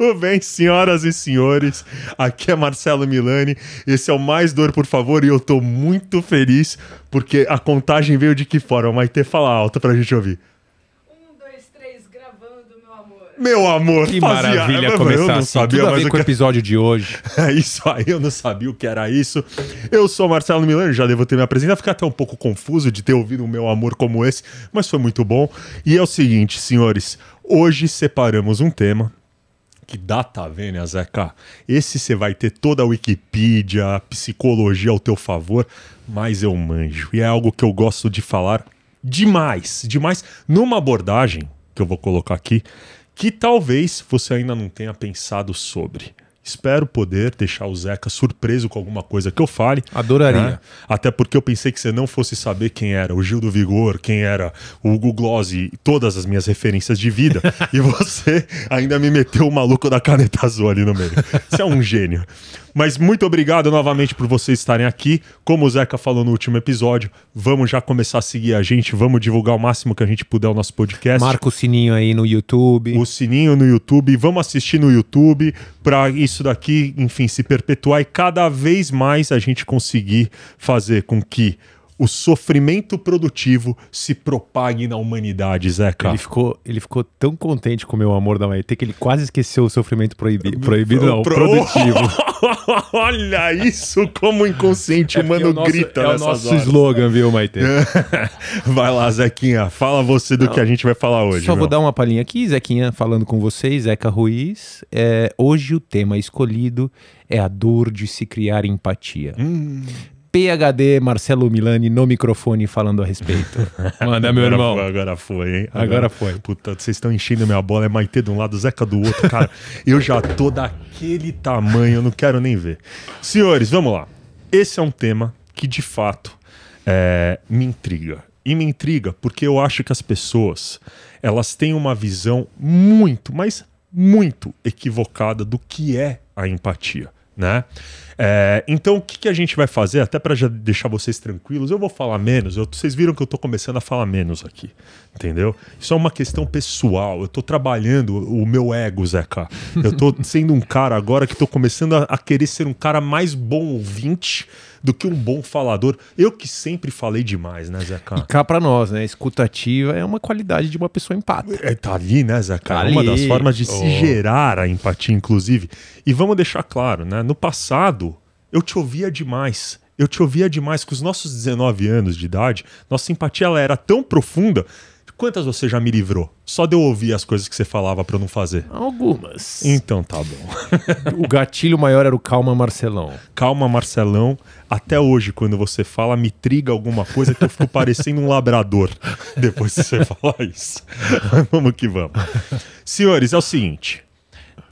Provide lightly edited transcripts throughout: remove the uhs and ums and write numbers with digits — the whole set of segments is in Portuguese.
Tudo bem, senhoras e senhores? Aqui é Marcelo Milani. Esse é o Mais Dor, por favor, e eu tô muito feliz porque a contagem veio de que forma? Maitê, fala alto pra gente ouvir. 1, 2, 3, gravando, meu amor. Meu amor, que maravilha começar eu não assim. sabia, Tudo a mas ver com o episódio de hoje. É isso aí, eu não sabia o que era isso. Eu sou o Marcelo Milani, já devo ter me apresentado. Ficar até um pouco confuso de ter ouvido um meu amor como esse, mas foi muito bom. E é o seguinte, senhores, hoje separamos um tema que data vênia, Zeca. Esse você vai ter toda a Wikipedia, a psicologia ao teu favor, mas eu manjo. E é algo que eu gosto de falar demais, numa abordagem que eu vou colocar aqui, que talvez você ainda não tenha pensado sobre. Espero poder deixar o Zeca surpreso com alguma coisa que eu fale. Adoraria. Né? Até porque eu pensei que você não fosse saber quem era o Gil do Vigor, quem era o Hugo Gloss e todas as minhas referências de vida. E você ainda me meteu o maluco da caneta azul ali no meio. Você é um gênio. Mas muito obrigado novamente por vocês estarem aqui. Como o Zeca falou no último episódio, vamos já começar a seguir a gente, vamos divulgar o máximo que a gente puder o nosso podcast. Marca o sininho aí no YouTube. O sininho no YouTube, vamos assistir no YouTube para isso daqui, enfim, se perpetuar e cada vez mais a gente conseguir fazer com que o sofrimento produtivo se propague na humanidade, Zeca. Ele ficou tão contente com o meu amor da Maitê que ele quase esqueceu o sofrimento proibido não, produtivo. Olha isso como o inconsciente humano grita nessas horas. É o nosso slogan, viu, Maitê? Vai lá, Zequinha, fala você do que a gente vai falar hoje. Só vou dar uma palhinha aqui, Zequinha, falando com vocês, Zeca Ruiz. Hoje o tema escolhido é a dor de se criar empatia. PhD Marcelo Milani no microfone falando a respeito. Manda, meu irmão. Agora foi, hein? Agora foi. Puta, vocês estão enchendo minha bola. É Maitê de um lado, Zeca do outro. Cara, eu já tô daquele tamanho, eu não quero nem ver. Senhores, vamos lá. Esse é um tema que, de fato, me intriga. E me intriga porque eu acho que as pessoas, elas têm uma visão muito, mas muito equivocada do que é a empatia, né? Então o que a gente vai fazer, até para já deixar vocês tranquilos, eu vou falar menos, vocês viram que eu tô começando a falar menos aqui, entendeu? Isso é uma questão pessoal, eu tô trabalhando o meu ego, Zeca. Eu tô sendo um cara agora que tô começando a querer ser um cara mais bom ouvinte do que um bom falador. Eu que sempre falei demais, né, Zeca? E cá pra nós, né? Escutativa é uma qualidade de uma pessoa empática. Tá ali, né, Zeca? Tá é uma ali. das formas de se gerar a empatia, inclusive. E vamos deixar claro, né? No passado, eu te ouvia demais. Eu te ouvia demais. Com os nossos 19 anos de idade, nossa empatia ela era tão profunda. Quantas você já me livrou? Só de eu ouvir as coisas que você falava pra eu não fazer. Algumas. Então tá bom. O gatilho maior era o Calma Marcelão. Calma, Marcelão. Até hoje, quando você fala, me triga alguma coisa que eu fico parecendo um labrador depois que você fala isso. Vamos que vamos. Senhores, é o seguinte.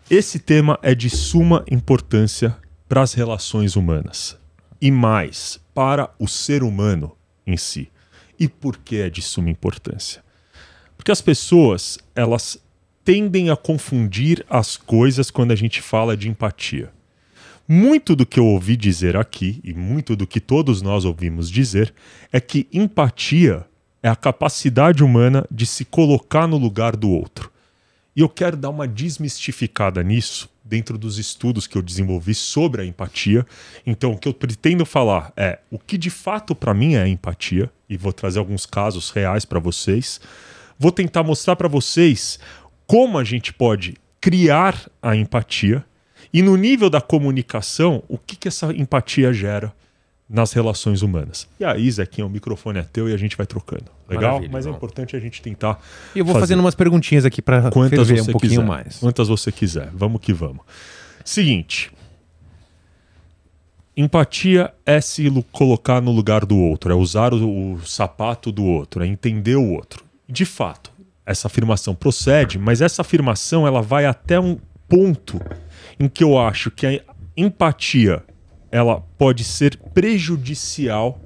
Esse tema é de suma importância para as relações humanas. E mais, para o ser humano em si. E por que é de suma importância? Porque as pessoas, elas tendem a confundir as coisas quando a gente fala de empatia. Muito do que eu ouvi dizer aqui, e muito do que todos nós ouvimos dizer, é que empatia é a capacidade humana de se colocar no lugar do outro. E eu quero dar uma desmistificada nisso, dentro dos estudos que eu desenvolvi sobre a empatia. Então, o que eu pretendo falar é o que de fato para mim é empatia, e vou trazer alguns casos reais para vocês. Vou tentar mostrar para vocês como a gente pode criar a empatia e no nível da comunicação, o que essa empatia gera nas relações humanas. E aí, Zequinha, o microfone é teu e a gente vai trocando. Legal? Maravilha, mas é importante a gente tentar E eu vou fazendo umas perguntinhas aqui para ferver um pouquinho mais. Quantas você quiser. Vamos que vamos. Seguinte. Empatia é se colocar no lugar do outro, é usar o sapato do outro, é entender o outro. De fato, essa afirmação procede, mas essa afirmação ela vai até um ponto em que eu acho que a empatia ela pode ser prejudicial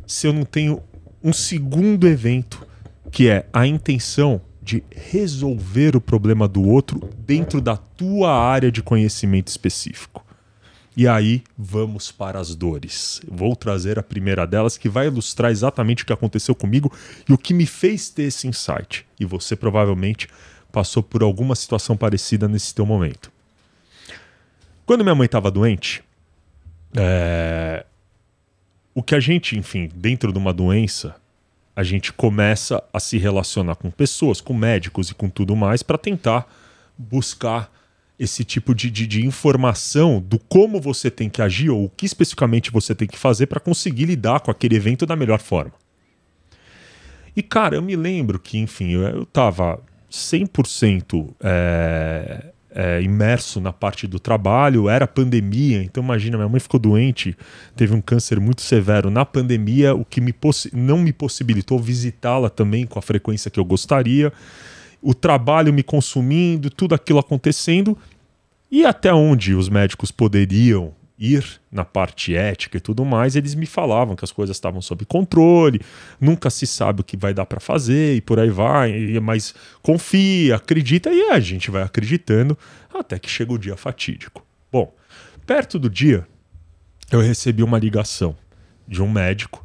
se eu não tenho um segundo evento, que é a intenção de resolver o problema do outro dentro da tua área de conhecimento específico. E aí, vamos para as dores. Vou trazer a primeira delas, que vai ilustrar exatamente o que aconteceu comigo e o que me fez ter esse insight. E você provavelmente passou por alguma situação parecida nesse teu momento. Quando minha mãe estava doente, o que a gente, enfim, dentro de uma doença, a gente começa a se relacionar com pessoas, com médicos e com tudo mais para tentar buscar esse tipo de informação do como você tem que agir ou o que especificamente você tem que fazer para conseguir lidar com aquele evento da melhor forma. E, cara, eu me lembro que, enfim, eu estava 100% imerso na parte do trabalho, era pandemia, então imagina, minha mãe ficou doente, teve um câncer muito severo na pandemia, o que não me possibilitou visitá-la também com a frequência que eu gostaria, o trabalho me consumindo, tudo aquilo acontecendo, e até onde os médicos poderiam ir na parte ética e tudo mais, eles me falavam que as coisas estavam sob controle, nunca se sabe o que vai dar para fazer e por aí vai, mas confia, acredita e a gente vai acreditando até que chega o dia fatídico. Bom, perto do dia eu recebi uma ligação de um médico,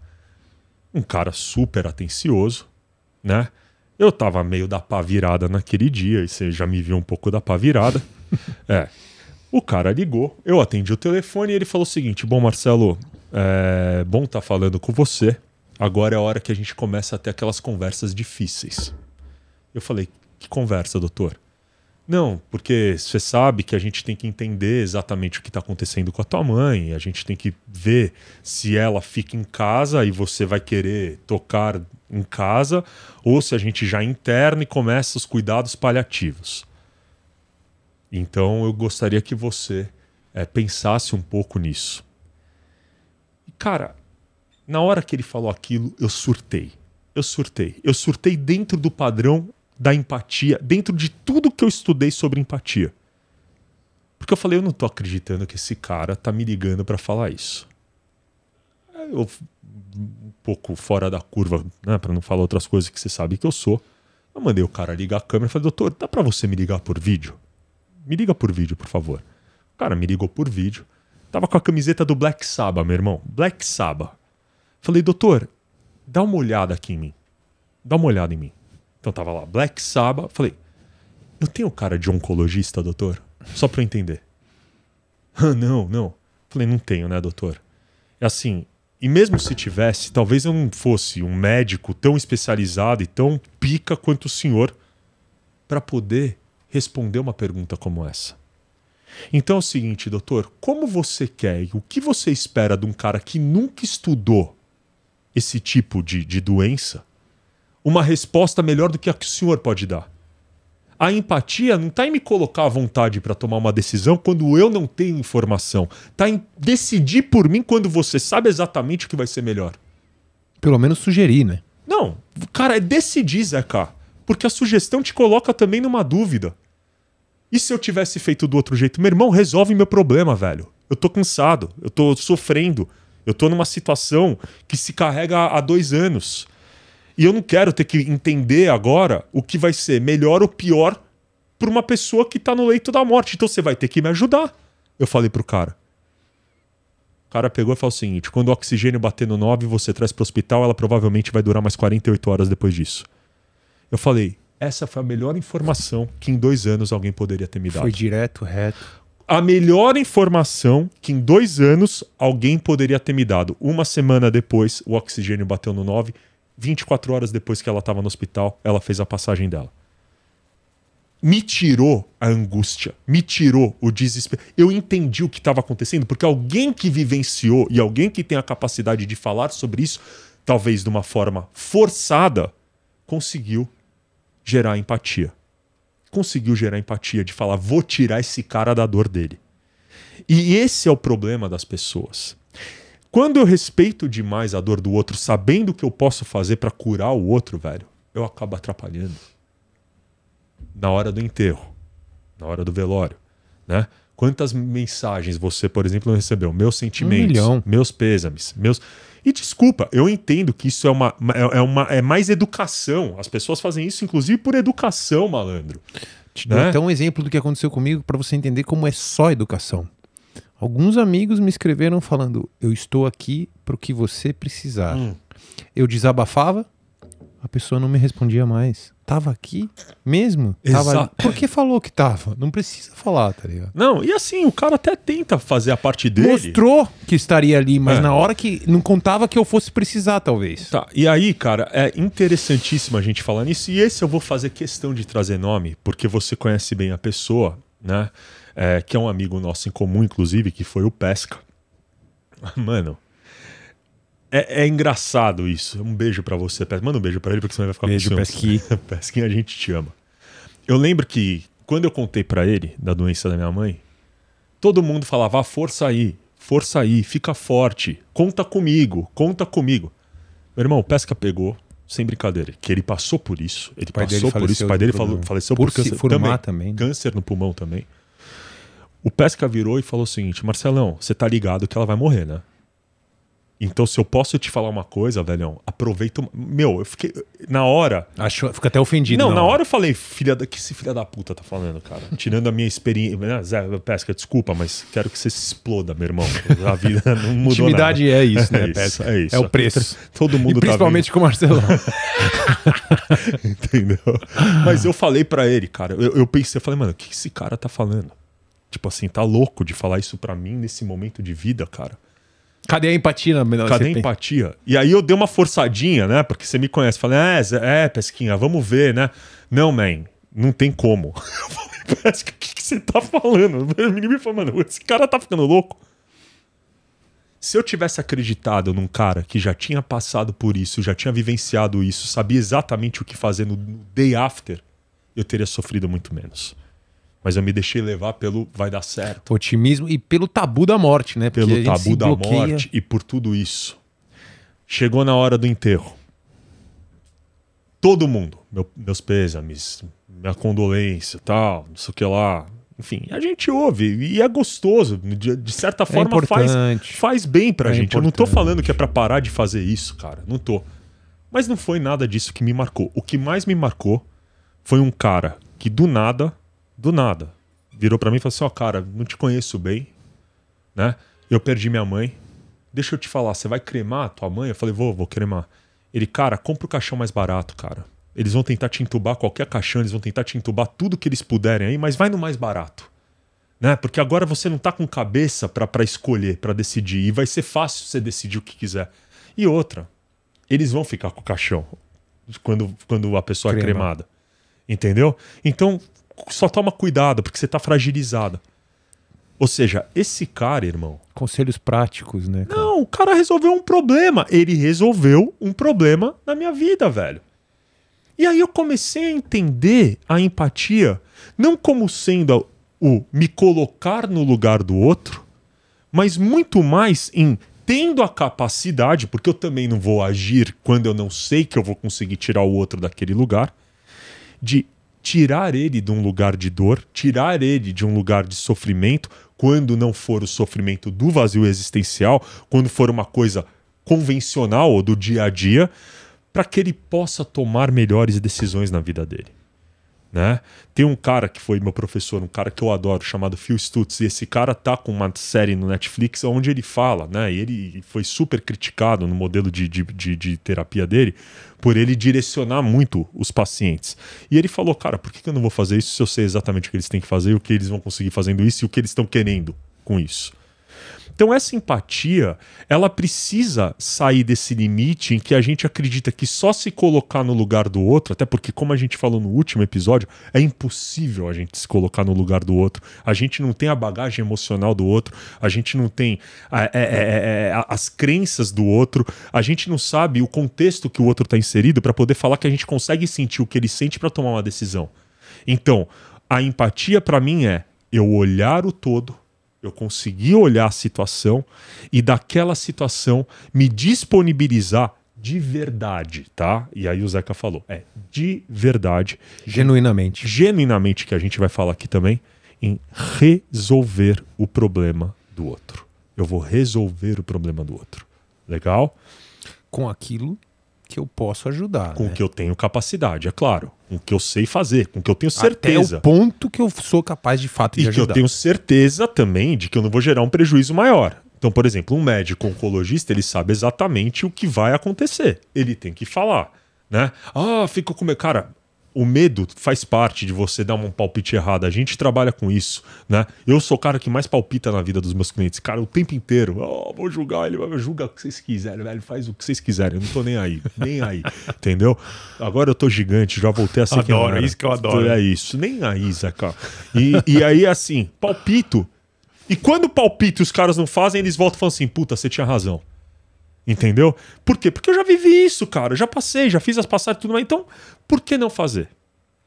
um cara super atencioso, né? Eu tava meio da pá virada naquele dia, e você já me viu um pouco da pá virada. O cara ligou, eu atendi o telefone e ele falou o seguinte: bom, Marcelo, bom estar falando com você. Agora é a hora que a gente começa a ter aquelas conversas difíceis. Eu falei: que conversa, doutor? Não, porque você sabe que a gente tem que entender exatamente o que está acontecendo com a tua mãe. A gente tem que ver se ela fica em casa e você vai querer tocar em casa ou se a gente já interna e começa os cuidados paliativos. Então eu gostaria que você pensasse um pouco nisso. E, cara, na hora que ele falou aquilo, eu surtei. Eu surtei dentro do padrão da empatia, dentro de tudo que eu estudei sobre empatia. Porque eu falei, eu não tô acreditando que esse cara tá me ligando para falar isso. Eu, um pouco fora da curva, né, para não falar outras coisas que você sabe que eu sou, eu mandei o cara ligar a câmera e falei: doutor, dá para você me ligar por vídeo? Me liga por vídeo, por favor. O cara me ligou por vídeo. Tava com a camiseta do Black Sabbath, meu irmão. Black Sabbath. Falei: doutor, dá uma olhada aqui em mim. Dá uma olhada em mim. Então tava lá, Black Sabbath. Falei: eu tenho cara de oncologista, doutor? Só pra eu entender. Não. Falei: não tenho, né, doutor? É assim, e mesmo se tivesse, talvez eu não fosse um médico tão especializado e tão pica quanto o senhor para poder responder uma pergunta como essa. Então é o seguinte, doutor, como você quer e o que você espera de um cara que nunca estudou esse tipo de doença, uma resposta melhor do que a que o senhor pode dar? A empatia não está em me colocar à vontade para tomar uma decisão quando eu não tenho informação. Está em decidir por mim quando você sabe exatamente o que vai ser melhor. Pelo menos sugerir, né? Não, cara, é decidir, Zeca. Porque a sugestão te coloca também numa dúvida. E se eu tivesse feito do outro jeito? Meu irmão, resolve meu problema, velho. Eu tô cansado, eu tô sofrendo. Eu tô numa situação que se carrega há 2 anos. E eu não quero ter que entender agora o que vai ser melhor ou pior para uma pessoa que tá no leito da morte. Então você vai ter que me ajudar. Eu falei pro cara. O cara pegou e falou o seguinte: quando o oxigênio bater no 9 você traz pro hospital, ela provavelmente vai durar mais 48 horas depois disso. Eu falei: essa foi a melhor informação que em 2 anos alguém poderia ter me dado. Foi direto, reto. A melhor informação que em 2 anos alguém poderia ter me dado. 1 semana depois, o oxigênio bateu no 9. 24 horas depois que ela estava no hospital, ela fez a passagem dela. Me tirou a angústia, me tirou o desespero. Eu entendi o que estava acontecendo, porque alguém que vivenciou e alguém que tem a capacidade de falar sobre isso, talvez de uma forma forçada, conseguiu gerar empatia. Conseguiu gerar empatia de falar: vou tirar esse cara da dor dele. E esse é o problema das pessoas. Quando eu respeito demais a dor do outro, sabendo o que eu posso fazer para curar o outro, velho, eu acabo atrapalhando. Na hora do enterro, na hora do velório, né? Quantas mensagens você, por exemplo, não recebeu? Meus sentimentos, 1 milhão. Meus pêsames, meus... E desculpa, eu entendo que isso é mais educação. As pessoas fazem isso, inclusive, por educação, malandro. Te dou até um exemplo do que aconteceu comigo para você entender como é só educação. Alguns amigos me escreveram falando: eu estou aqui para o que você precisar. Eu desabafava, a pessoa não me respondia mais. Tava aqui mesmo? Exato. Por que falou que tava? Não precisa falar, tá ligado? Não, e assim, o cara até tenta fazer a parte dele. Mostrou que estaria ali, mas na hora que não contava que eu fosse precisar, talvez. Tá, e aí, cara, é interessantíssimo a gente falar nisso. E esse eu vou fazer questão de trazer nome, porque você conhece bem a pessoa, né? Que é um amigo nosso em comum, inclusive, que foi o Pesca. Mano, é engraçado isso. Um beijo pra você, Pesca. Manda um beijo pra ele, porque senão ele vai ficar Beijo, com ciúmes. Pesquinha. Pesquinha, a gente te ama. Eu lembro que, quando eu contei pra ele da doença da minha mãe, todo mundo falava, força aí, fica forte, conta comigo. Meu irmão, o Pesca pegou, sem brincadeira, que ele passou por isso. Ele passou por isso. O pai dele faleceu por câncer também. Câncer no pulmão também. O Pesca virou e falou o seguinte: Marcelão, você tá ligado que ela vai morrer, né? Então, se eu posso te falar uma coisa, velhão, aproveita. Meu, eu fiquei. Na hora. Fica até ofendido. Não, na hora eu falei, que esse filho da puta tá falando, cara? Tirando a minha experiência. Zé, Pesca, desculpa, mas quero que você se exploda, meu irmão. A vida não mudou. Intimidade nada. é isso, né, Pesca? É isso. É o preço. Todo mundo e principalmente tá com o Marcelão. Entendeu? Mas eu falei pra ele, cara. Eu pensei, eu falei, mano, o que esse cara tá falando? Tipo assim, tá louco de falar isso pra mim nesse momento de vida, cara? Cadê a empatia? Cadê a empatia? E aí eu dei uma forçadinha, né? Porque você me conhece. Falei, Pesquinha, vamos ver, né? Não, man, não tem como. Eu falei, Pesca, o que você tá falando? O menino me falou, mano, esse cara tá ficando louco. Se eu tivesse acreditado num cara que já tinha passado por isso, já tinha vivenciado isso, sabia exatamente o que fazer no day after, eu teria sofrido muito menos. Mas eu me deixei levar pelo vai dar certo. Otimismo e pelo tabu da morte, né? Pelo tabu da morte e por tudo isso. Chegou na hora do enterro. Todo mundo, meus pêsames, minha condolência, tal, não sei o que lá. Enfim, a gente ouve e é gostoso. De certa forma faz bem pra gente. Eu não tô falando que é pra parar de fazer isso, cara. Não tô. Mas não foi nada disso que me marcou. O que mais me marcou foi um cara que do nada, virou pra mim e falou assim, ó, cara, não te conheço bem, né? Eu perdi minha mãe. Deixa eu te falar, você vai cremar a tua mãe? Eu falei, vou cremar. Ele, cara, compra o caixão mais barato, cara. Eles vão tentar te entubar qualquer caixão, eles vão tentar te entubar tudo que eles puderem aí, mas vai no mais barato, né? Porque agora você não tá com cabeça pra escolher, pra decidir, e vai ser fácil você decidir o que quiser. E outra, eles vão ficar com o caixão quando a pessoa é cremada. Entendeu? Então, só toma cuidado, porque você tá fragilizado. Ou seja, esse cara, irmão... Conselhos práticos, né, cara? Não, o cara resolveu um problema. Ele resolveu um problema na minha vida, velho. E aí eu comecei a entender a empatia, não como sendo o me colocar no lugar do outro, mas muito mais em tendo a capacidade, porque eu também não vou agir quando eu não sei que eu vou conseguir tirar o outro daquele lugar, de tirar ele de um lugar de dor, tirar ele de um lugar de sofrimento, quando não for o sofrimento do vazio existencial, quando for uma coisa convencional ou do dia a dia, para que ele possa tomar melhores decisões na vida dele. Né? Tem um cara que foi meu professor, um cara que eu adoro, chamado Phil Stutz, e esse cara tá com uma série no Netflix onde ele fala, né? E ele foi super criticado no modelo de terapia dele, por ele direcionar muito os pacientes. E ele falou, cara, por que eu não vou fazer isso se eu sei exatamente o que eles têm que fazer, o que eles vão conseguir fazendo isso e o que eles estão querendo com isso? Então essa empatia, ela precisa sair desse limite em que a gente acredita que só se colocar no lugar do outro, até porque, como a gente falou no último episódio, é impossível a gente se colocar no lugar do outro. A gente não tem a bagagem emocional do outro, a gente não tem as crenças do outro, a gente não sabe o contexto que o outro está inserido para poder falar que a gente consegue sentir o que ele sente para tomar uma decisão. Então, a empatia para mim é eu olhar o todo, eu consegui olhar a situação e daquela situação me disponibilizar de verdade, tá? E aí o Zeca falou, de verdade. Genuinamente. Genuinamente, que a gente vai falar aqui também, em resolver o problema do outro. Eu vou resolver o problema do outro. Legal? Com aquilo que eu posso ajudar. Com o que eu tenho capacidade, é claro. Com o que eu sei fazer, com o que eu tenho certeza. Até o ponto que eu sou capaz de fato de ajudar. E que eu tenho certeza também de que eu não vou gerar um prejuízo maior. Então, por exemplo, um médico oncologista, ele sabe exatamente o que vai acontecer. Ele tem que falar, né? Fica com... Cara, o medo faz parte de você dar um palpite errado. A gente trabalha com isso, né? Eu sou o cara que mais palpita na vida dos meus clientes. Cara, o tempo inteiro. Vou julgar ele, julga o que vocês quiserem, velho. Faz o que vocês quiserem. Eu não tô nem aí. Nem aí. Entendeu? Agora eu tô gigante, já voltei a ser quem eu Adoro, era. isso que eu adoro. É isso. Nem aí, Zeca. E aí, assim, palpito. E quando palpito os caras não fazem, eles voltam e falam assim, puta, você tinha razão. Entendeu? Por quê? Porque eu já vivi isso, cara. Eu já passei, já fiz as passagens e tudo mais. Então, por que não fazer?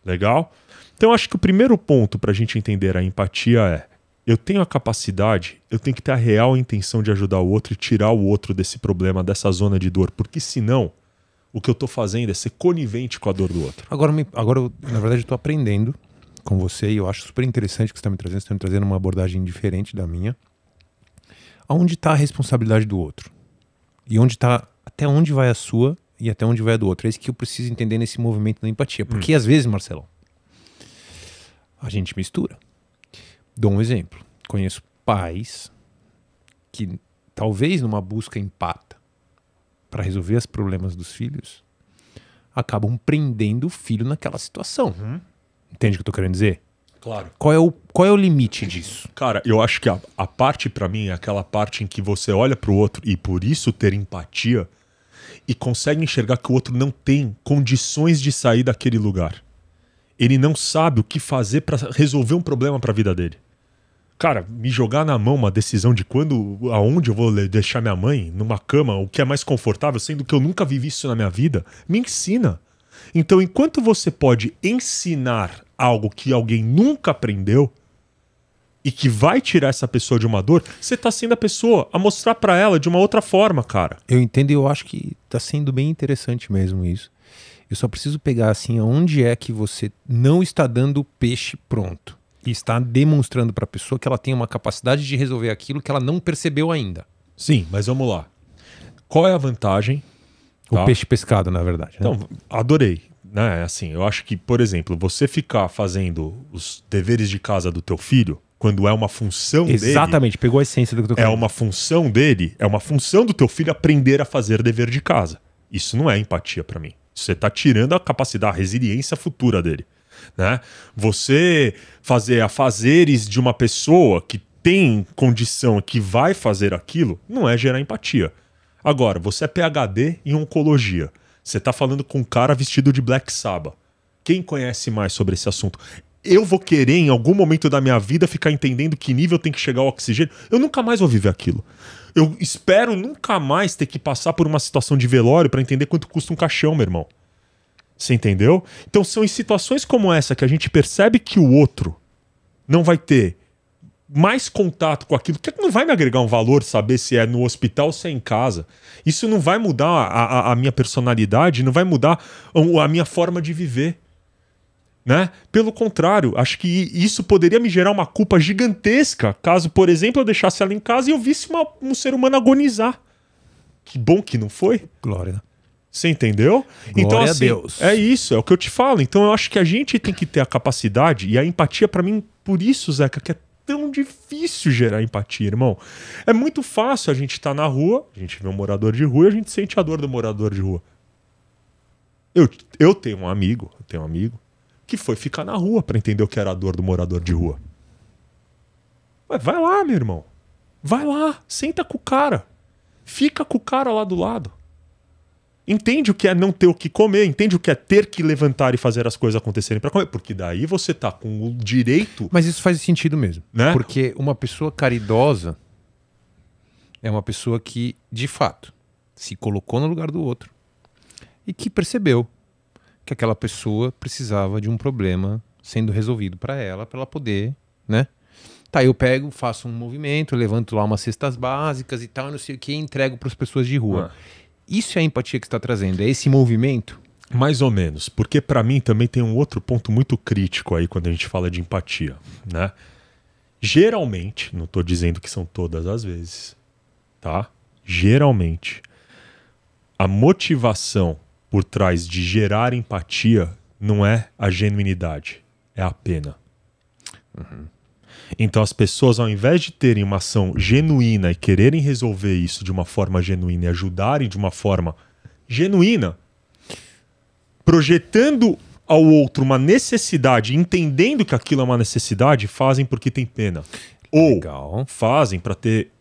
Legal? Então, acho que o primeiro ponto pra gente entender a empatia é: eu tenho a capacidade, eu tenho que ter a real intenção de ajudar o outro e tirar o outro desse problema, dessa zona de dor. Porque senão, o que eu tô fazendo é ser conivente com a dor do outro. Agora, na verdade, eu tô aprendendo com você e eu acho super interessante o que você está me trazendo. Você está me trazendo uma abordagem diferente da minha. Aonde está a responsabilidade do outro? E onde tá, até onde vai a sua e até onde vai a do outro? É isso que eu preciso entender nesse movimento da empatia. Porque às vezes, Marcelão, a gente mistura. Dou um exemplo. Conheço pais que talvez numa busca empata para resolver os problemas dos filhos, acabam prendendo o filho naquela situação. Entende o que eu tô querendo dizer? Claro. Qual é o limite disso? Cara, eu acho que a parte pra mim é aquela parte em que você olha pro outro e por isso ter empatia e consegue enxergar que o outro não tem condições de sair daquele lugar. Ele não sabe o que fazer pra resolver um problema pra vida dele. Cara, me jogar na mão uma decisão de aonde eu vou deixar minha mãe, numa cama, o que é mais confortável, sendo que eu nunca vivi isso na minha vida, me ensina. Então, enquanto você pode ensinar algo que alguém nunca aprendeu e que vai tirar essa pessoa de uma dor, você tá sendo a pessoa a mostrar pra ela de uma outra forma, cara. Eu entendo e eu acho que tá sendo bem interessante mesmo isso. Eu só preciso pegar assim, aonde é que você não está dando o peixe pronto e está demonstrando pra pessoa que ela tem uma capacidade de resolver aquilo que ela não percebeu ainda. Sim, mas vamos lá. Qual é a vantagem? O peixe pescado, na verdade. Né? Então, adorei. Né? Assim, eu acho que, por exemplo, você ficar fazendo os deveres de casa do teu filho, quando é uma função dele... Exatamente, pegou a essência do que eu tô querendo. É uma função dele, é uma função do teu filho aprender a fazer dever de casa. Isso não é empatia pra mim. Você tá tirando a capacidade, a resiliência futura dele. Né? Você fazer afazeres de uma pessoa que tem condição, que vai fazer aquilo, não é gerar empatia. Agora, você é PhD em oncologia. Você tá falando com um cara vestido de Black Sabbath. Quem conhece mais sobre esse assunto? Eu vou querer, em algum momento da minha vida, ficar entendendo que nível tem que chegar o oxigênio. Eu nunca mais vou viver aquilo. Eu espero nunca mais ter que passar por uma situação de velório para entender quanto custa um caixão, meu irmão. Você entendeu? Então são em situações como essa que a gente percebe que o outro não vai ter mais contato com aquilo, que não vai me agregar um valor saber se é no hospital ou se é em casa. Isso não vai mudar a minha personalidade, não vai mudar a minha forma de viver. Né? Pelo contrário, acho que isso poderia me gerar uma culpa gigantesca caso, por exemplo, eu deixasse ela em casa e eu visse um ser humano agonizar. Que bom que não foi. Glória. Você entendeu? Glória então, assim, a Deus. é isso, é o que eu te falo. Então eu acho que a gente tem que ter a capacidade e a empatia, pra mim, por isso, Zeca, que é tão difícil gerar empatia, irmão. É muito fácil a gente estar na rua, a gente vê um morador de rua e a gente sente a dor do morador de rua. Eu tenho um amigo que foi ficar na rua pra entender o que era a dor do morador de rua. Mas vai lá, meu irmão. Vai lá, senta com o cara. Fica com o cara lá do lado. Entende o que é não ter o que comer, entende o que é ter que levantar e fazer as coisas acontecerem pra comer. Porque daí você tá com o direito... Mas isso faz sentido mesmo. Né? Porque uma pessoa caridosa é uma pessoa que, de fato, se colocou no lugar do outro e que percebeu que aquela pessoa precisava de um problema sendo resolvido para ela poder, né? Tá, eu pego, faço um movimento, levanto lá umas cestas básicas e tal, não sei o que, e entrego para as pessoas de rua. Isso é a empatia que você está trazendo, é esse movimento? Mais ou menos, porque para mim também tem um outro ponto muito crítico aí quando a gente fala de empatia, né? Geralmente, não estou dizendo que são todas as vezes, tá? Geralmente, a motivação por trás de gerar empatia não é a genuinidade, é a pena. Então as pessoas, ao invés de terem uma ação genuína e quererem resolver isso de uma forma genuína e ajudarem de uma forma genuína, projetando ao outro uma necessidade, entendendo que aquilo é uma necessidade, fazem porque tem pena. Ou Legal. fazem para ter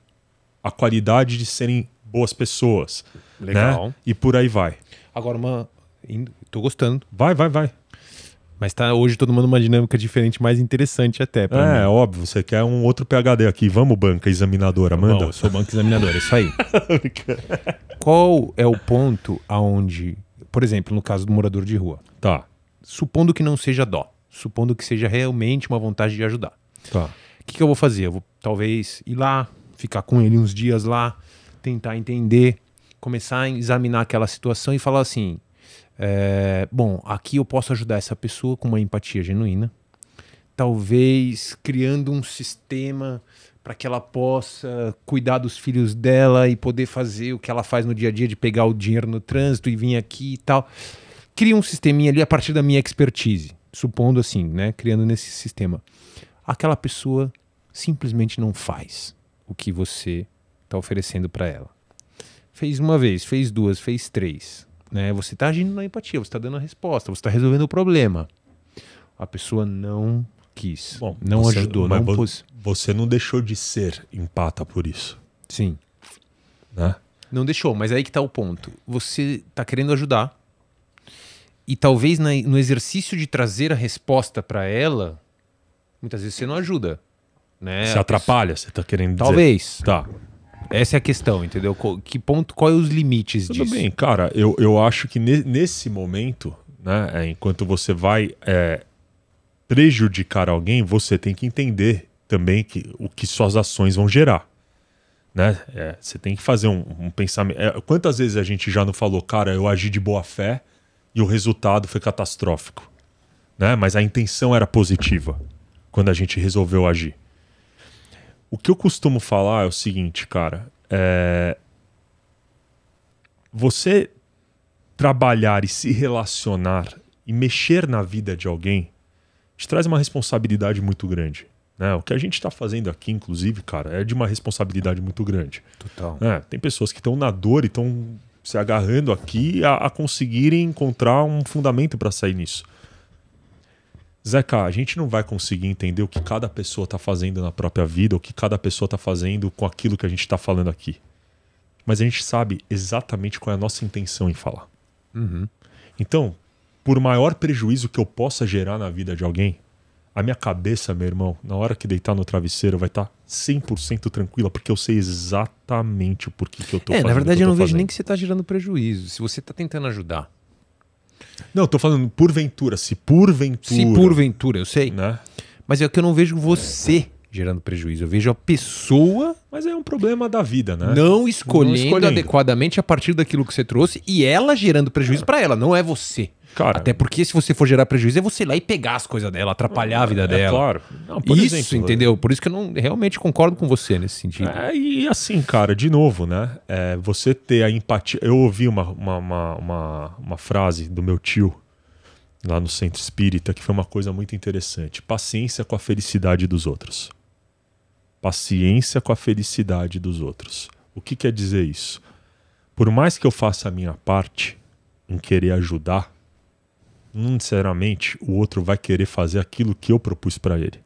a qualidade de serem boas pessoas. Legal. Né? E por aí vai. Agora, tô gostando. Vai. Mas tá hoje todo mundo uma dinâmica diferente, mais interessante até. Pra mim. Óbvio, você quer um outro PhD aqui. Vamos, banca examinadora, manda. Bom, eu sou banco examinador, é isso aí. Qual é o ponto aonde, por exemplo, no caso do morador de rua, Tá. supondo que não seja dó, supondo que seja realmente uma vontade de ajudar, Tá. o que eu vou fazer? Eu vou talvez ir lá, ficar com ele uns dias lá, tentar entender, começar a examinar aquela situação e falar assim, bom, aqui eu posso ajudar essa pessoa com uma empatia genuína, talvez criando um sistema para que ela possa cuidar dos filhos dela e poder fazer o que ela faz no dia a dia de pegar o dinheiro no trânsito e vir aqui e tal. Cria um sisteminha ali a partir da minha expertise, supondo assim, né, criando nesse sistema. Aquela pessoa simplesmente não faz o que você está oferecendo para ela. Fez uma vez, fez duas, fez três. Né? Você está agindo na empatia, você está dando a resposta, você está resolvendo o problema. A pessoa não quis, Bom, não você, ajudou, mas não pôs. Você não deixou de ser empata por isso. Sim, Né? não deixou, mas aí que está o ponto. Você está querendo ajudar e talvez no exercício de trazer a resposta para ela, muitas vezes você não ajuda. Né? Se atrapalha, você tá querendo dizer. Talvez. Tá. Essa é a questão, entendeu? Que ponto, quais os limites Tudo disso? bem, cara, eu acho que nesse momento, né, enquanto você vai prejudicar alguém, você tem que entender também o que suas ações vão gerar. Né? Você tem que fazer um pensamento. Quantas vezes a gente já não falou, cara, eu agi de boa fé e o resultado foi catastrófico. Né? Mas a intenção era positiva quando a gente resolveu agir. O que eu costumo falar é o seguinte, cara, você trabalhar e se relacionar e mexer na vida de alguém te traz uma responsabilidade muito grande. Né? O que a gente está fazendo aqui, inclusive, cara, é de uma responsabilidade muito grande. Total. Tem pessoas que estão na dor e estão se agarrando aqui a conseguirem encontrar um fundamento para sair nisso. Zeca, a gente não vai conseguir entender o que cada pessoa está fazendo na própria vida, o que cada pessoa está fazendo com aquilo que a gente está falando aqui. Mas a gente sabe exatamente qual é a nossa intenção em falar. Uhum. Então, por maior prejuízo que eu possa gerar na vida de alguém, a minha cabeça, meu irmão, na hora que deitar no travesseiro, vai estar 100% tranquila, porque eu sei exatamente o porquê que eu tô fazendo. Na verdade, eu não vejo fazendo. nem que você está gerando prejuízo. Se você está tentando ajudar. Não, eu tô falando porventura, se porventura, eu sei. né? Mas é que eu não vejo você gerando prejuízo. Eu vejo a pessoa Mas é um problema da vida, né? não escolhendo adequadamente a partir daquilo que você trouxe e ela gerando prejuízo para ela, não é você. Cara, Até porque se você for gerar prejuízo, é você ir lá e pegar as coisas dela, atrapalhar a vida dela. Claro. Não, por Isso, exemplo, entendeu? Por isso que eu não realmente concordo com você nesse sentido. E assim, cara, de novo, né? Você ter a empatia. Eu ouvi uma frase do meu tio lá no Centro Espírita que foi uma coisa muito interessante. Paciência com a felicidade dos outros. Paciência com a felicidade dos outros. O que quer dizer isso? Por mais que eu faça a minha parte em querer ajudar, não necessariamente o outro vai querer fazer aquilo que eu propus para ele.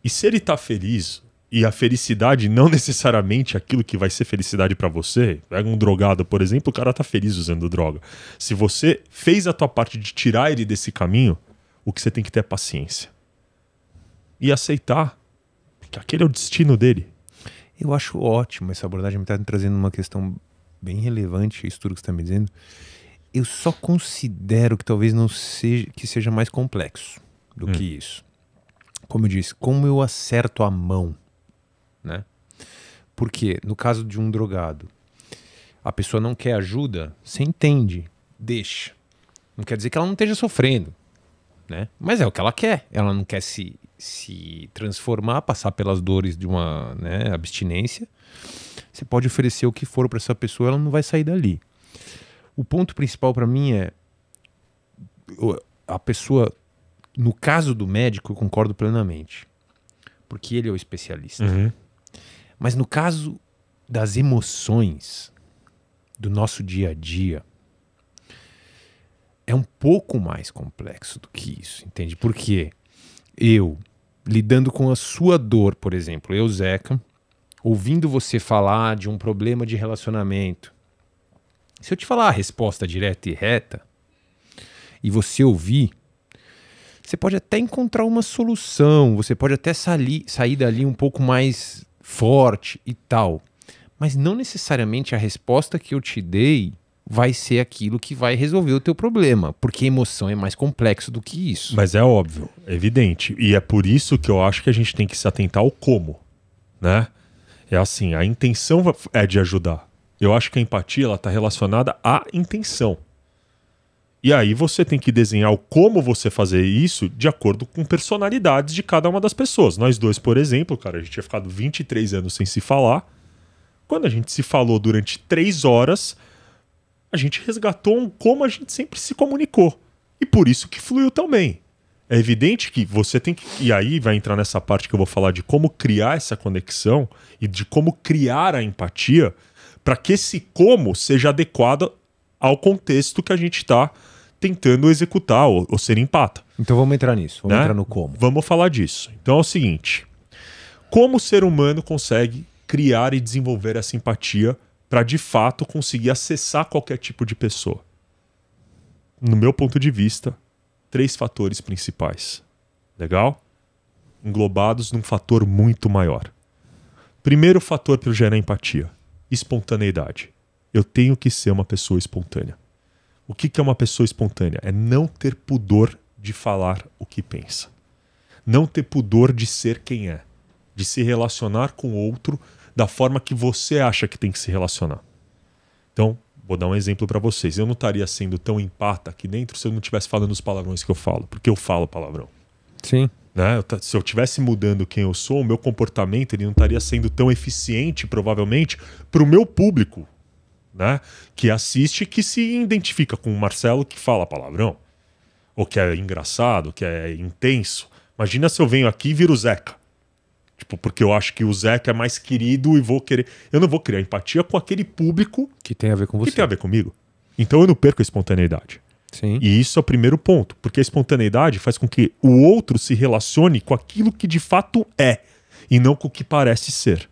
E se ele tá feliz, e a felicidade não necessariamente aquilo que vai ser felicidade para você, pega um drogado, por exemplo, o cara tá feliz usando droga. Se você fez a tua parte de tirar ele desse caminho, o que você tem que ter é paciência. E aceitar que aquele é o destino dele. Eu acho ótimo essa abordagem, me está trazendo uma questão bem relevante, isso tudo que você está me dizendo. Eu só considero que talvez não seja, que seja mais complexo do que isso. Como eu disse, como eu acerto a mão, né? Porque no caso de um drogado, a pessoa não quer ajuda, você entende, deixa. Não quer dizer que ela não esteja sofrendo, né? Mas é o que ela quer. Ela não quer se transformar, passar pelas dores de uma, né, abstinência. Você pode oferecer o que for para essa pessoa, ela não vai sair dali. O ponto principal para mim é a pessoa, no caso do médico, eu concordo plenamente, porque ele é o especialista. Mas no caso das emoções do nosso dia a dia, é um pouco mais complexo do que isso, entende? Porque eu, lidando com a sua dor, por exemplo, eu, Zeca, ouvindo você falar de um problema de relacionamento, se eu te falar a resposta direta e reta, e você ouvir, você pode até encontrar uma solução, você pode até sair dali um pouco mais forte e tal, mas não necessariamente a resposta que eu te dei vai ser aquilo que vai resolver o teu problema, porque a emoção é mais complexo do que isso. Mas é óbvio, é evidente. E é por isso que eu acho que a gente tem que se atentar ao como, né? É assim, a intenção é de ajudar. Eu acho que a empatia ela está relacionada à intenção. E aí você tem que desenhar o como você fazer isso de acordo com personalidades de cada uma das pessoas. Nós dois, por exemplo, cara, a gente tinha ficado 23 anos sem se falar. Quando a gente se falou durante 3 horas, a gente resgatou um como a gente sempre se comunicou. E por isso que fluiu tão bem. É evidente que você tem que... E aí vai entrar nessa parte que eu vou falar de como criar essa conexão e de como criar a empatia para que esse como seja adequado ao contexto que a gente está tentando executar ou ser empata. Então vamos entrar nisso, vamos entrar no como. Vamos falar disso. Então é o seguinte, como o ser humano consegue criar e desenvolver essa empatia para de fato conseguir acessar qualquer tipo de pessoa? No meu ponto de vista, 3 fatores principais. Legal? Englobados num fator muito maior. Primeiro fator para gerar empatia: espontaneidade. Eu tenho que ser uma pessoa espontânea. O que é uma pessoa espontânea? É não ter pudor de falar o que pensa. Não ter pudor de ser quem é. De se relacionar com o outro da forma que você acha que tem que se relacionar. Então, vou dar um exemplo para vocês. Eu não estaria sendo tão empata aqui dentro se eu não estivesse falando os palavrões que eu falo. Porque eu falo palavrão. Sim. Né? Se eu estivesse mudando quem eu sou, o meu comportamento ele não estaria sendo tão eficiente, provavelmente, para o meu público, né? Que assiste, que se identifica com o Marcelo que fala palavrão, ou que é engraçado, que é intenso. Imagina se eu venho aqui e viro o Zeca. Tipo, porque eu acho que o Zeca é mais querido e vou querer... Eu não vou criar empatia com aquele público que tem a ver com você. Que tem a ver comigo. Então eu não perco a espontaneidade. Sim. E isso é o primeiro ponto, porque a espontaneidade faz com que o outro se relacione com aquilo que de fato é, e não com o que parece ser.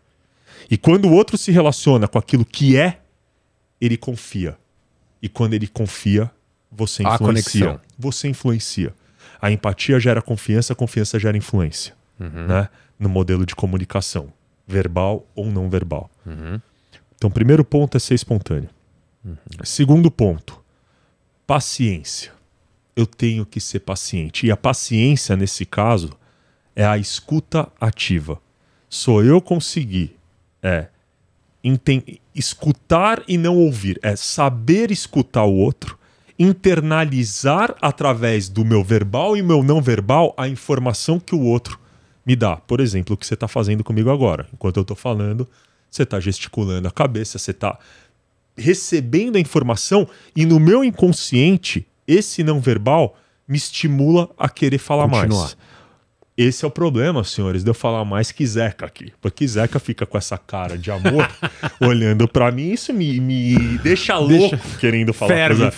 E quando o outro se relaciona com aquilo que é, ele confia. E quando ele confia, você influencia. A conexão. Você influencia. A empatia gera confiança, a confiança gera influência. Né? No modelo de comunicação, verbal ou não verbal. Então, o primeiro ponto é ser espontâneo. Segundo ponto, paciência. Eu tenho que ser paciente. E a paciência, nesse caso, é a escuta ativa. Sou eu conseguir escutar e não ouvir. É saber escutar o outro, internalizar através do meu verbal e meu não verbal a informação que o outro me dá. Por exemplo, o que você está fazendo comigo agora. Enquanto eu estou falando, você está gesticulando a cabeça, você está recebendo a informação e no meu inconsciente, esse não verbal me estimula a querer falar mais. Esse é o problema, senhores, de eu falar mais que Zeca aqui. Porque Zeca fica com essa cara de amor olhando pra mim, isso me deixa louco querendo falar. Ferve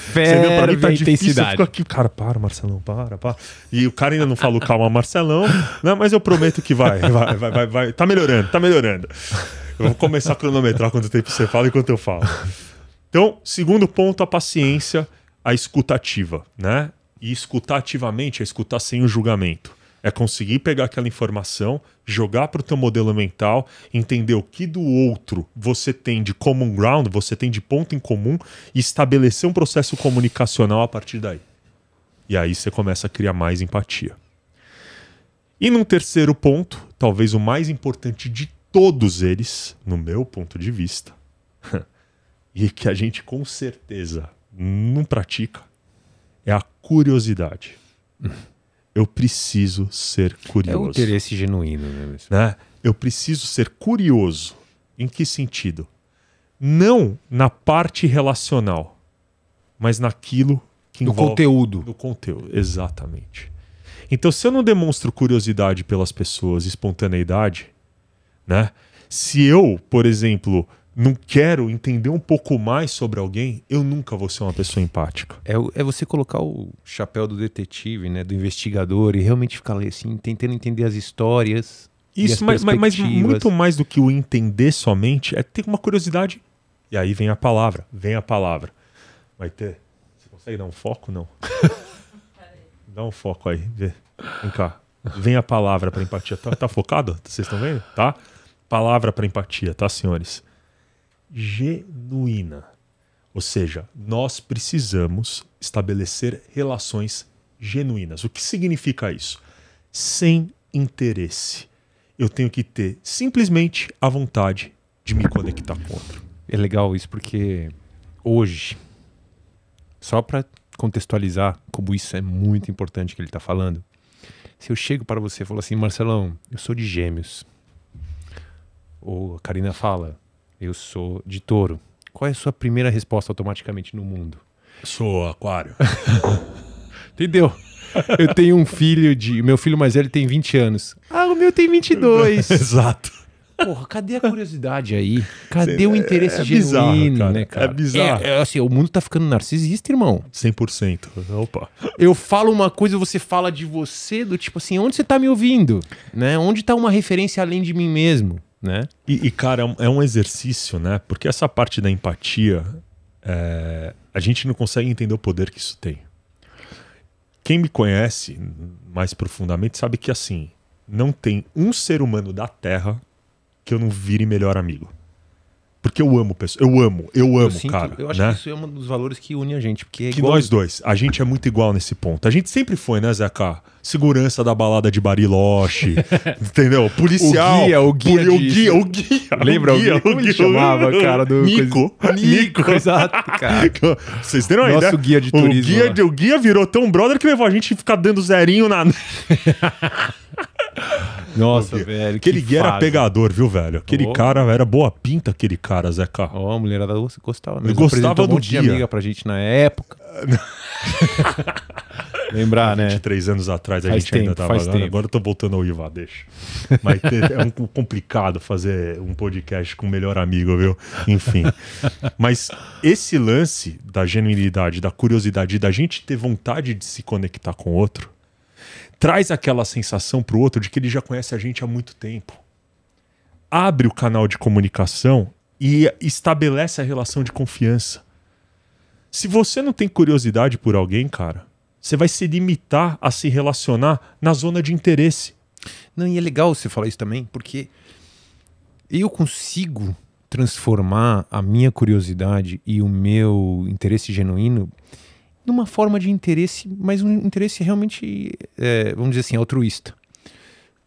pra mim tá a difícil, intensidade. eu fico aqui, cara, para, Marcelão, para. E o cara ainda não falou calma, Marcelão, né? Mas eu prometo que vai. Tá melhorando. Eu vou começar a cronometrar quanto tempo você fala e quanto eu falo. Então, segundo ponto, a paciência, a escuta ativa, né? E escutar ativamente é escutar sem o julgamento. É conseguir pegar aquela informação, jogar para o teu modelo mental, entender o que do outro você tem de common ground, você tem de ponto em comum e estabelecer um processo comunicacional a partir daí. E aí você começa a criar mais empatia. E num terceiro ponto, talvez o mais importante de todos eles, no meu ponto de vista, e que a gente com certeza não pratica, é a curiosidade. Eu preciso ser curioso. É o interesse genuíno, né? Eu preciso ser curioso. Em que sentido? Não na parte relacional, mas naquilo que envolve... conteúdo. Do conteúdo, exatamente. Então, se eu não demonstro curiosidade pelas pessoas, espontaneidade, né? Se eu, por exemplo, não quero entender um pouco mais sobre alguém, eu nunca vou ser uma pessoa empática. É você colocar o chapéu do detetive, né, do investigador, e realmente ficar ali assim, tentando entender as histórias. Isso, mas muito mais do que o entender somente é ter uma curiosidade. E aí vem a palavra. Vai ter. Você consegue dar um foco? Não. Dá um foco aí. Vem cá. Vem a palavra para empatia. Tá focado? Vocês estão vendo? Tá? Palavra para empatia, tá, senhores? Genuína. Ou seja, nós precisamos estabelecer relações genuínas. O que significa isso? Sem interesse. Eu tenho que ter simplesmente a vontade de me conectar com outro. É legal isso porque hoje, só para contextualizar como isso é muito importante que ele está falando, se eu chego para você e falo assim, Marcelão, eu sou de Gêmeos, ou a Karina fala, eu sou de Touro, qual é a sua primeira resposta automaticamente no mundo? Sou Aquário. Entendeu? Eu tenho um filho meu filho mais velho tem 20 anos. Ah, o meu tem 22. Exato. Porra, cadê a curiosidade aí? Cadê o interesse genuíno, bizarro, cara. Né, cara? É bizarro. Assim, o mundo tá ficando narcisista, irmão. 100%. Opa. Eu falo uma coisa, você fala de você, do tipo assim, onde você tá me ouvindo? Né? Onde tá uma referência além de mim mesmo? Né? E cara, é um exercício, né? Porque essa parte da empatia, a gente não consegue entender o poder que isso tem. Quem me conhece mais profundamente sabe que, assim, não tem um ser humano da Terra que eu não vire melhor amigo. Porque eu amo pessoas. Eu amo, cara. Eu acho né? que isso é um dos valores que une a gente. Porque que nós dois, a gente é muito igual nesse ponto. A gente sempre foi, né, Zeca? Segurança da balada de Bariloche, entendeu? Policial. O guia. Lembra o guia? Como ele chamava, cara? Nico. Exato, cara. Vocês terem uma ideia? Nosso guia de turismo. O guia virou tão brother que levou a gente ficar dando zerinho na... Nossa, velho. Aquele guia era pegador, viu, velho? Aquele cara era boa pinta, aquele cara, Zeca. A mulherada gostava mesmo. Eu gostava do guia. De amiga pra gente na época. Lembrar, né? 23 anos atrás a gente ainda tava... Agora eu tô voltando ao Iva, deixa. Mas é complicado fazer um podcast com o melhor amigo, viu? Enfim. Mas esse lance da genuinidade, da curiosidade, da gente ter vontade de se conectar com o outro, traz aquela sensação pro outro de que ele já conhece a gente há muito tempo. Abre o canal de comunicação e estabelece a relação de confiança. Se você não tem curiosidade por alguém, cara, você vai se limitar a se relacionar na zona de interesse. Não, e é legal você falar isso também, porque eu consigo transformar a minha curiosidade e o meu interesse genuíno numa forma de interesse, mas um interesse realmente, vamos dizer assim, altruísta.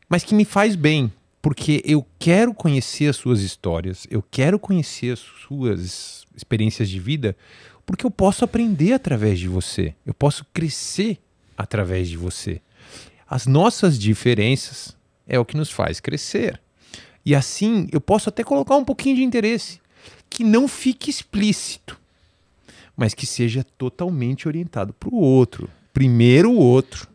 Mas que me faz bem, porque eu quero conhecer as suas histórias, eu quero conhecer as suas experiências de vida, porque eu posso aprender através de você, eu posso crescer através de você. As nossas diferenças é o que nos faz crescer. E assim, eu posso até colocar um pouquinho de interesse, que não fique explícito, mas que seja totalmente orientado para o outro. Primeiro o outro.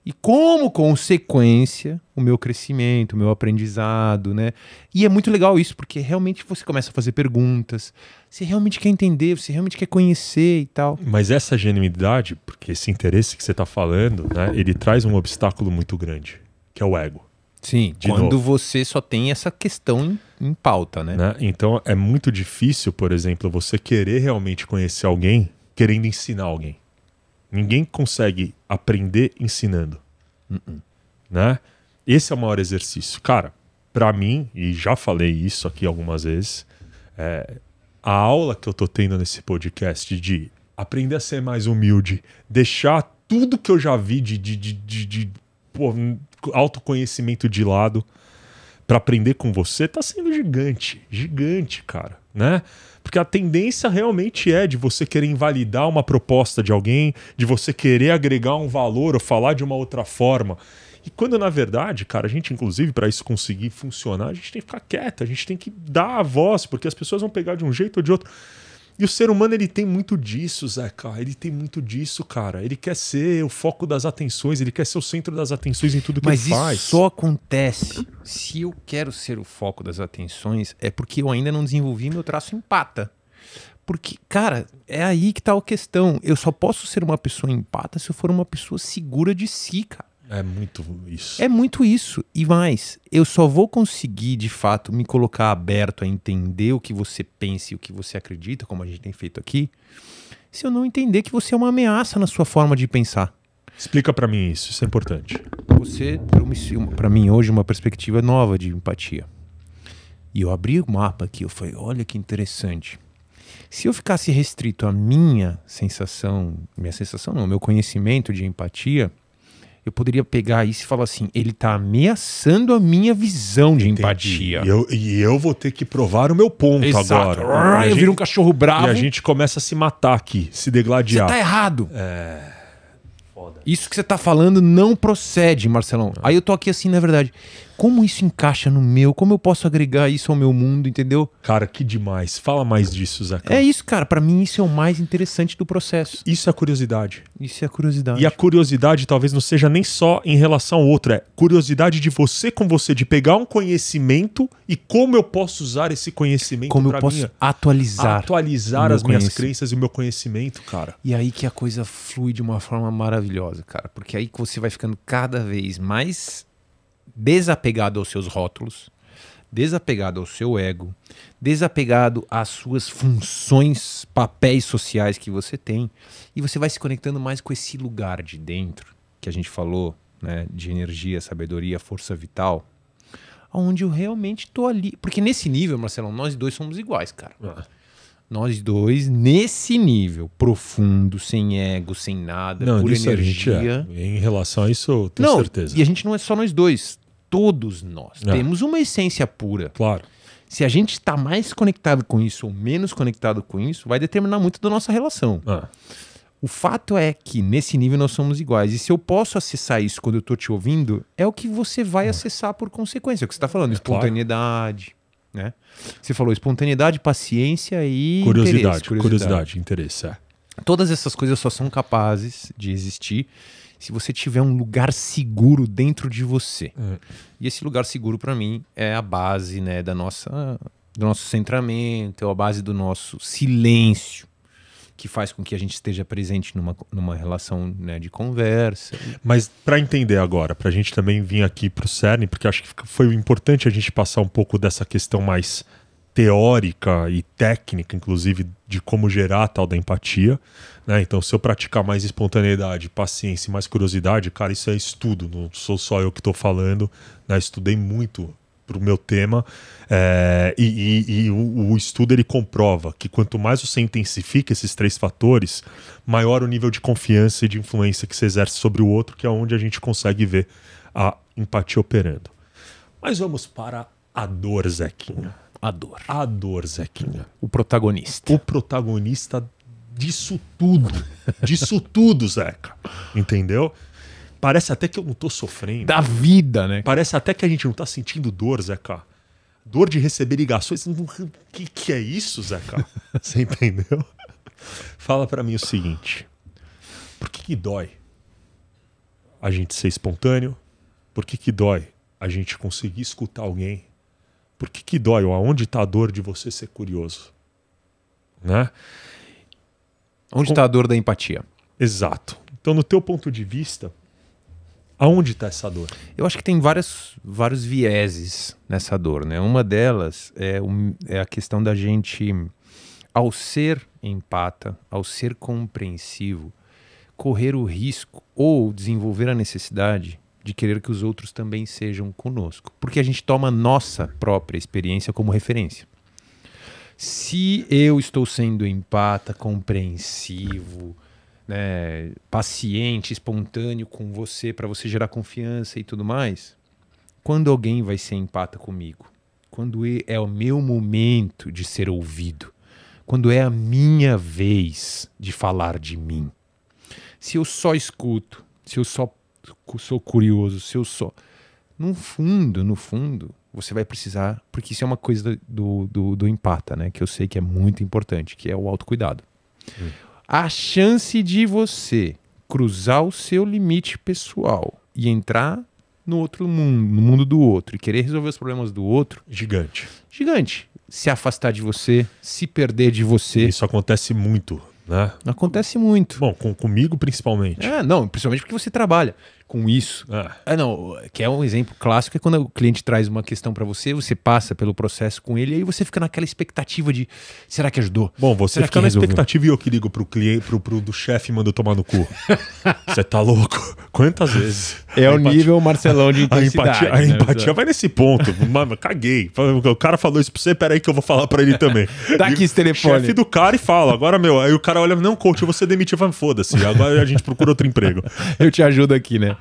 E como consequência, o meu crescimento, o meu aprendizado, né? E é muito legal isso, porque realmente você começa a fazer perguntas, você realmente quer entender, você realmente quer conhecer e tal. Mas essa genuinidade, porque esse interesse que você está falando, né, ele traz um obstáculo muito grande, que é o ego. Sim, quando você só tem essa questão em pauta, né? Então é muito difícil, por exemplo, você querer realmente conhecer alguém querendo ensinar alguém. Ninguém consegue aprender ensinando. Né? Esse é o maior exercício. Cara, pra mim, e já falei isso aqui algumas vezes, a aula que eu tô tendo nesse podcast de aprender a ser mais humilde, deixar tudo que eu já vi de autoconhecimento de lado para aprender com você, tá sendo gigante, cara, né? Porque a tendência realmente é de você querer invalidar uma proposta de alguém, de você querer agregar um valor ou falar de uma outra forma. E quando, na verdade, cara, a gente, inclusive, para isso conseguir funcionar, a gente tem que ficar quieto, a gente tem que dar a voz, porque as pessoas vão pegar de um jeito ou de outro. E o ser humano, ele tem muito disso, Zeca. Ele tem muito disso, cara. Ele quer ser o foco das atenções, ele quer ser o centro das atenções em tudo que ele faz. Mas isso só acontece se eu quero ser o foco das atenções, é porque eu ainda não desenvolvi meu traço empata. Porque, cara, é aí que tá a questão. Eu só posso ser uma pessoa empata se eu for uma pessoa segura de si, cara. É muito isso. É muito isso. E mais, eu só vou conseguir, de fato, me colocar aberto a entender o que você pensa e o que você acredita, como a gente tem feito aqui, se eu não entender que você é uma ameaça na sua forma de pensar. Explica pra mim isso é importante. Você trouxe pra mim hoje uma perspectiva nova de empatia. E eu abri o mapa aqui, eu falei, olha que interessante. Se eu ficasse restrito à minha sensação não, meu conhecimento de empatia, eu poderia pegar isso e falar assim, ele está ameaçando a minha visão de empatia. E eu vou ter que provar o meu ponto. Exato. Agora. Eu viro um cachorro bravo. E a gente começa a se matar aqui, se degladiar. Você tá errado. Foda. Isso que você tá falando não procede, Marcelão. Aí eu tô aqui assim, na verdade, como isso encaixa no meu? Como eu posso agregar isso ao meu mundo, entendeu? Cara, que demais. Fala mais disso, Zeca. É isso, cara. Pra mim isso é o mais interessante do processo. Isso é curiosidade. Isso é a curiosidade. E a curiosidade talvez não seja nem só em relação ao outro, é curiosidade de você com você, de pegar um conhecimento e como eu posso usar esse conhecimento como eu posso atualizar as minhas crenças e o meu conhecimento, cara. E aí que a coisa flui de uma forma maravilhosa, cara. Porque aí que você vai ficando cada vez mais desapegado aos seus rótulos, desapegado ao seu ego, desapegado às suas funções, papéis sociais que você tem, e você vai se conectando mais com esse lugar de dentro, que a gente falou, né, de energia, sabedoria, força vital, onde eu realmente tô ali. Porque nesse nível, Marcelão, nós dois somos iguais, cara. Nós dois, nesse nível profundo, sem ego, sem nada, pura energia. Em relação a isso, eu tenho certeza. E a gente não é só nós dois. Todos nós temos uma essência pura. Claro. Se a gente está mais conectado com isso ou menos conectado com isso, vai determinar muito da nossa relação. O fato é que nesse nível nós somos iguais. E se eu posso acessar isso quando eu estou te ouvindo, é o que você vai acessar por consequência. É o que você está falando, espontaneidade. Né? Você falou espontaneidade, paciência e curiosidade, interesse. Todas essas coisas só são capazes de existir se você tiver um lugar seguro dentro de você. E esse lugar seguro, para mim, é a base, né, do nosso centramento, é a base do nosso silêncio, que faz com que a gente esteja presente numa relação, né, de conversa. Mas para entender agora, para a gente também vir aqui para o cerne, porque acho que foi importante a gente passar um pouco dessa questão mais teórica e técnica, inclusive, de como gerar a tal da empatia, né? Então, se eu praticar mais espontaneidade, paciência e mais curiosidade, cara, isso é estudo, não sou só eu que estou falando, né? Estudei muito para o meu tema, e o estudo ele comprova que quanto mais você intensifica esses 3 fatores, maior o nível de confiança e de influência que você exerce sobre o outro, que é onde a gente consegue ver a empatia operando. Mas vamos para a dor, Zequinha. A dor, Zequinha. O protagonista. O protagonista disso tudo. Disso tudo, Zeca. Entendeu? Parece até que eu não tô sofrendo. Da vida, né? Parece até que a gente não tá sentindo dor, Zeca. Dor de receber ligações. Que é isso, Zeca? Você entendeu? Fala pra mim o seguinte. Por que dói a gente ser espontâneo? Por que dói a gente conseguir escutar alguém? Por que dói? Ou aonde tá a dor de você ser curioso? Né? Onde está a dor da empatia? Exato. Então, no teu ponto de vista, aonde está essa dor? Eu acho que tem vários vieses nessa dor, né? Uma delas é a questão da gente, ao ser empata, ao ser compreensivo, correr o risco ou desenvolver a necessidade de querer que os outros também sejam conosco. Porque a gente toma a nossa própria experiência como referência. Se eu estou sendo empata, compreensivo, né, paciente, espontâneo com você, para você gerar confiança e tudo mais, quando alguém vai ser empata comigo? Quando é o meu momento de ser ouvido? Quando é a minha vez de falar de mim? Se eu só escuto, se eu só sou curioso, se eu só... No fundo, você vai precisar, porque isso é uma coisa do empata, né? Que eu sei que é muito importante, que é o autocuidado. A chance de você cruzar o seu limite pessoal e entrar no outro mundo, no mundo do outro, e querer resolver os problemas do outro, Gigante. gigante. Se afastar de você, se perder de você. Isso acontece muito, né? Acontece muito. Bom, comigo principalmente. Não, principalmente porque você trabalha com isso. Não, que é um exemplo clássico, é quando o cliente traz uma questão para você, você passa pelo processo com ele, e aí você fica naquela expectativa de, será que ajudou? Bom, você Será fica que na resolveu? expectativa e eu que ligo pro cliente, pro do chefe e mando tomar no cu. Você tá louco? Quantas vezes? É A o empatia- nível Marcelão de A intensidade. empatia, a né? empatia vai nesse ponto. Mano, caguei. O cara falou isso pra você, peraí que eu vou falar pra ele também. Dá aqui esse telefone. Chefe do cara e fala. Agora, meu, aí o cara olha, não, coach, eu vou ser demitido. Fala, foda-se, agora a gente procura outro emprego. Eu te ajudo aqui, né?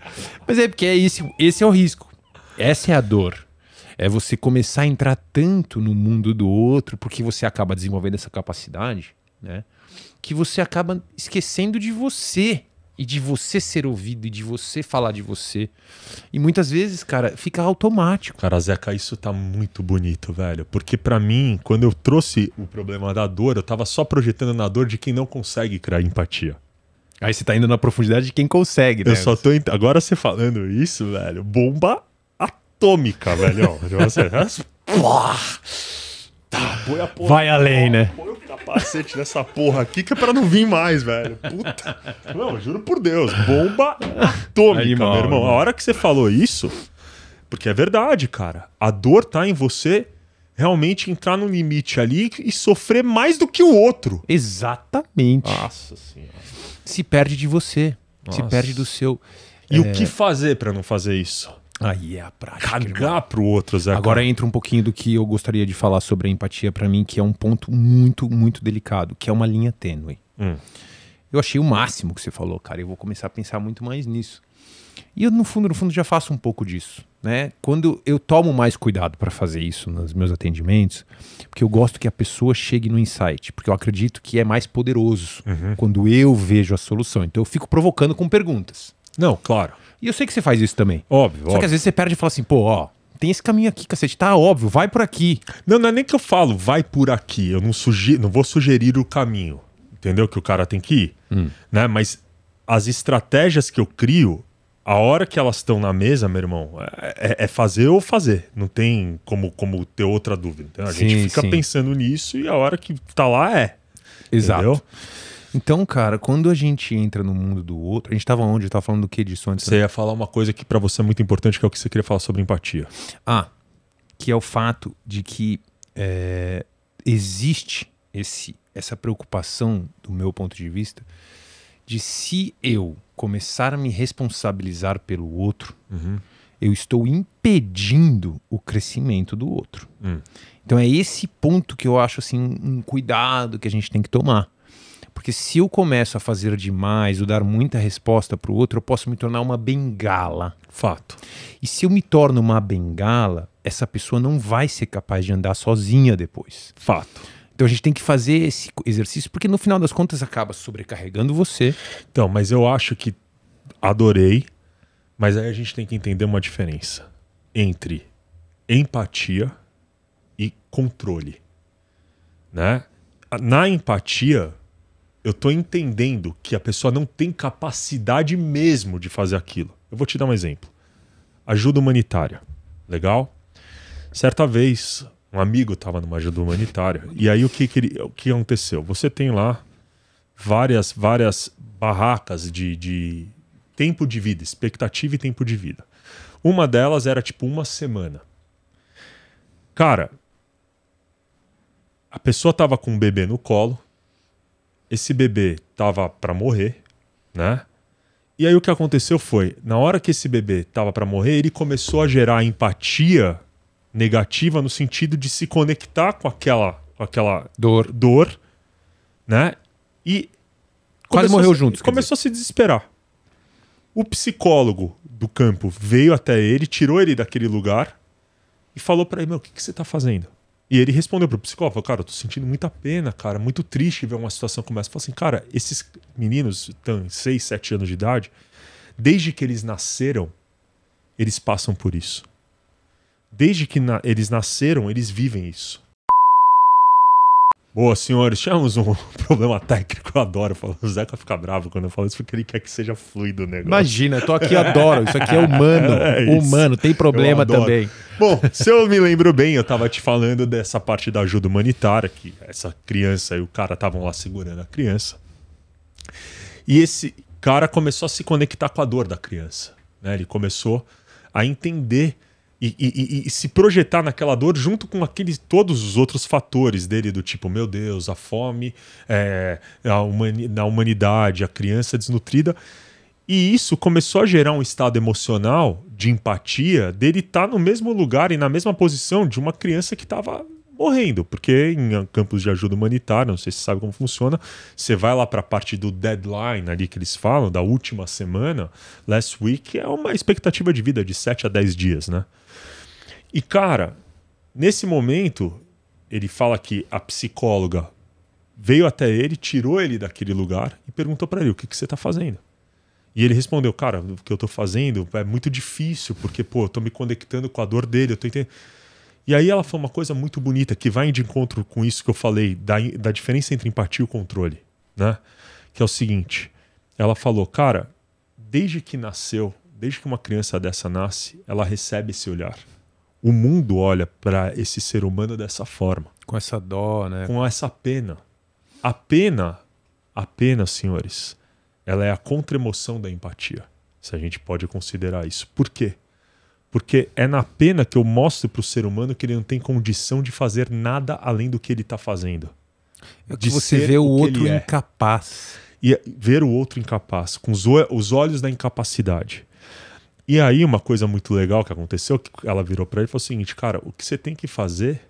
Mas é porque esse é o risco. Essa é a dor. É você começar a entrar tanto no mundo do outro, porque você acaba desenvolvendo essa capacidade, né? Que você acaba esquecendo de você. E de você ser ouvido, e de você falar de você. E muitas vezes, cara, fica automático. Cara, Zeca, isso tá muito bonito, velho. Porque pra mim, quando eu trouxe o problema da dor, eu tava só projetando na dor de quem não consegue criar empatia. Aí você tá indo na profundidade de quem consegue, né? Eu só tô. Agora você falando isso, velho, bomba atômica, velho. Põe a porra. Vai além, né? Põe o capacete nessa porra aqui que é pra não vir mais, velho. Puta. Não, juro por Deus. Bomba atômica, Animal, meu irmão. né? A hora que você falou isso, porque é verdade, cara. A dor tá em você realmente entrar no limite ali e sofrer mais do que o outro. Exatamente. Nossa senhora. Se perde de você. Se Nossa. perde do seu... E o que fazer pra não fazer isso? Aí é a prática. irmão. Cagar pro outro, Zeca. Agora entra um pouquinho do que eu gostaria de falar sobre a empatia pra mim, que é um ponto muito, muito delicado, que é uma linha tênue. Eu achei o máximo que você falou, cara. Eu vou começar a pensar muito mais nisso. E eu, no fundo, já faço um pouco disso, né? Quando eu tomo mais cuidado para fazer isso nos meus atendimentos, porque eu gosto que a pessoa chegue no insight, porque eu acredito que é mais poderoso quando eu vejo a solução. Então eu fico provocando com perguntas. Não, claro. E eu sei que você faz isso também. Óbvio, Só óbvio. que às vezes você perde e fala assim, pô, ó, tem esse caminho aqui, cacete, tá óbvio, vai por aqui. Não, não é nem que eu falo, vai por aqui. Eu não vou sugerir o caminho. Entendeu? Que o cara tem que ir. Né? Mas as estratégias que eu crio, a hora que elas estão na mesa, meu irmão, é fazer ou fazer. Não tem como ter outra dúvida. Então, a gente fica pensando nisso e a hora que tá lá é. Exato. Entendeu? Então, cara, quando a gente entra no mundo do outro, a gente tava onde? Eu tava falando do que disso antes? Você ia falar uma coisa que pra você é muito importante, que é o que você queria falar sobre empatia. Que é o fato de que existe essa preocupação, do meu ponto de vista, de se eu começar a me responsabilizar pelo outro, eu estou impedindo o crescimento do outro. Então é esse ponto que eu acho assim, um cuidado que a gente tem que tomar. Porque se eu começo a fazer demais, ou dar muita resposta para o outro, eu posso me tornar uma bengala. Fato. E se eu me torno uma bengala, essa pessoa não vai ser capaz de andar sozinha depois. Fato. Então a gente tem que fazer esse exercício, porque no final das contas acaba sobrecarregando você. Então, mas eu acho que adorei, mas aí a gente tem que entender uma diferença entre empatia e controle, né? Na empatia, eu tô entendendo que a pessoa não tem capacidade mesmo de fazer aquilo. Eu vou te dar um exemplo. Ajuda humanitária. Legal? Certa vez, um amigo estava numa ajuda humanitária. E aí o que aconteceu? Você tem lá várias barracas de tempo de vida, expectativa e tempo de vida. Uma delas era tipo uma semana. Cara, a pessoa tava com um bebê no colo. Esse bebê tava para morrer, né? E aí o que aconteceu foi, na hora que esse bebê tava para morrer, ele começou a gerar empatia negativa no sentido de se conectar com aquela dor, né? E Quase morreu juntos. Começou a se desesperar. O psicólogo do campo veio até ele, tirou ele daquele lugar e falou para ele, meu, o que você tá fazendo? E ele respondeu pro psicólogo, falou, cara, eu tô sentindo muita pena, cara, muito triste ver uma situação como essa. Falou assim, cara, esses meninos estão em 6, 7 anos de idade, desde que eles nasceram, eles passam por isso. Desde que eles nasceram, eles vivem isso. Boa, senhores, tivemos um problema técnico, eu adoro falar. O Zeca fica bravo quando eu falo isso, porque ele quer que seja fluido o negócio. Imagina, eu tô aqui, adoro. Isso aqui é humano. Humano, tem problema também. Bom, se eu me lembro bem, eu tava te falando dessa parte da ajuda humanitária, que essa criança e o cara estavam lá segurando a criança. E esse cara começou a se conectar com a dor da criança, né? Ele começou a entender e se projetar naquela dor junto com todos os outros fatores dele, do tipo, meu Deus, a fome, na humanidade, a criança desnutrida. E isso começou a gerar um estado emocional de empatia dele estar no mesmo lugar e na mesma posição de uma criança que estava morrendo. Porque em campos de ajuda humanitária, não sei se você sabe como funciona, você vai lá para a parte do deadline ali que eles falam, da última semana, last week, é uma expectativa de vida de 7 a 10 dias, né? E, cara, nesse momento, ele fala que a psicóloga veio até ele, tirou ele daquele lugar e perguntou para ele, o que você tá fazendo? E ele respondeu, cara, o que eu tô fazendo é muito difícil, porque, pô, eu tô me conectando com a dor dele, eu tô entendendo. E aí ela falou uma coisa muito bonita, que vai de encontro com isso que eu falei, da diferença entre empatia e o controle, né? Que é o seguinte, ela falou, cara, desde que uma criança dessa nasce, ela recebe esse olhar. O mundo olha para esse ser humano dessa forma. Com essa dó, né? Com essa pena. A pena, senhores, ela é a contraemoção da empatia. Se a gente pode considerar isso. Por quê? Porque é na pena que eu mostro para o ser humano que ele não tem condição de fazer nada além do que ele está fazendo. É que você vê o outro incapaz. E ver o outro incapaz, com os olhos da incapacidade. E aí uma coisa muito legal que aconteceu, que ela virou para ele e falou o seguinte, cara, o que você tem que fazer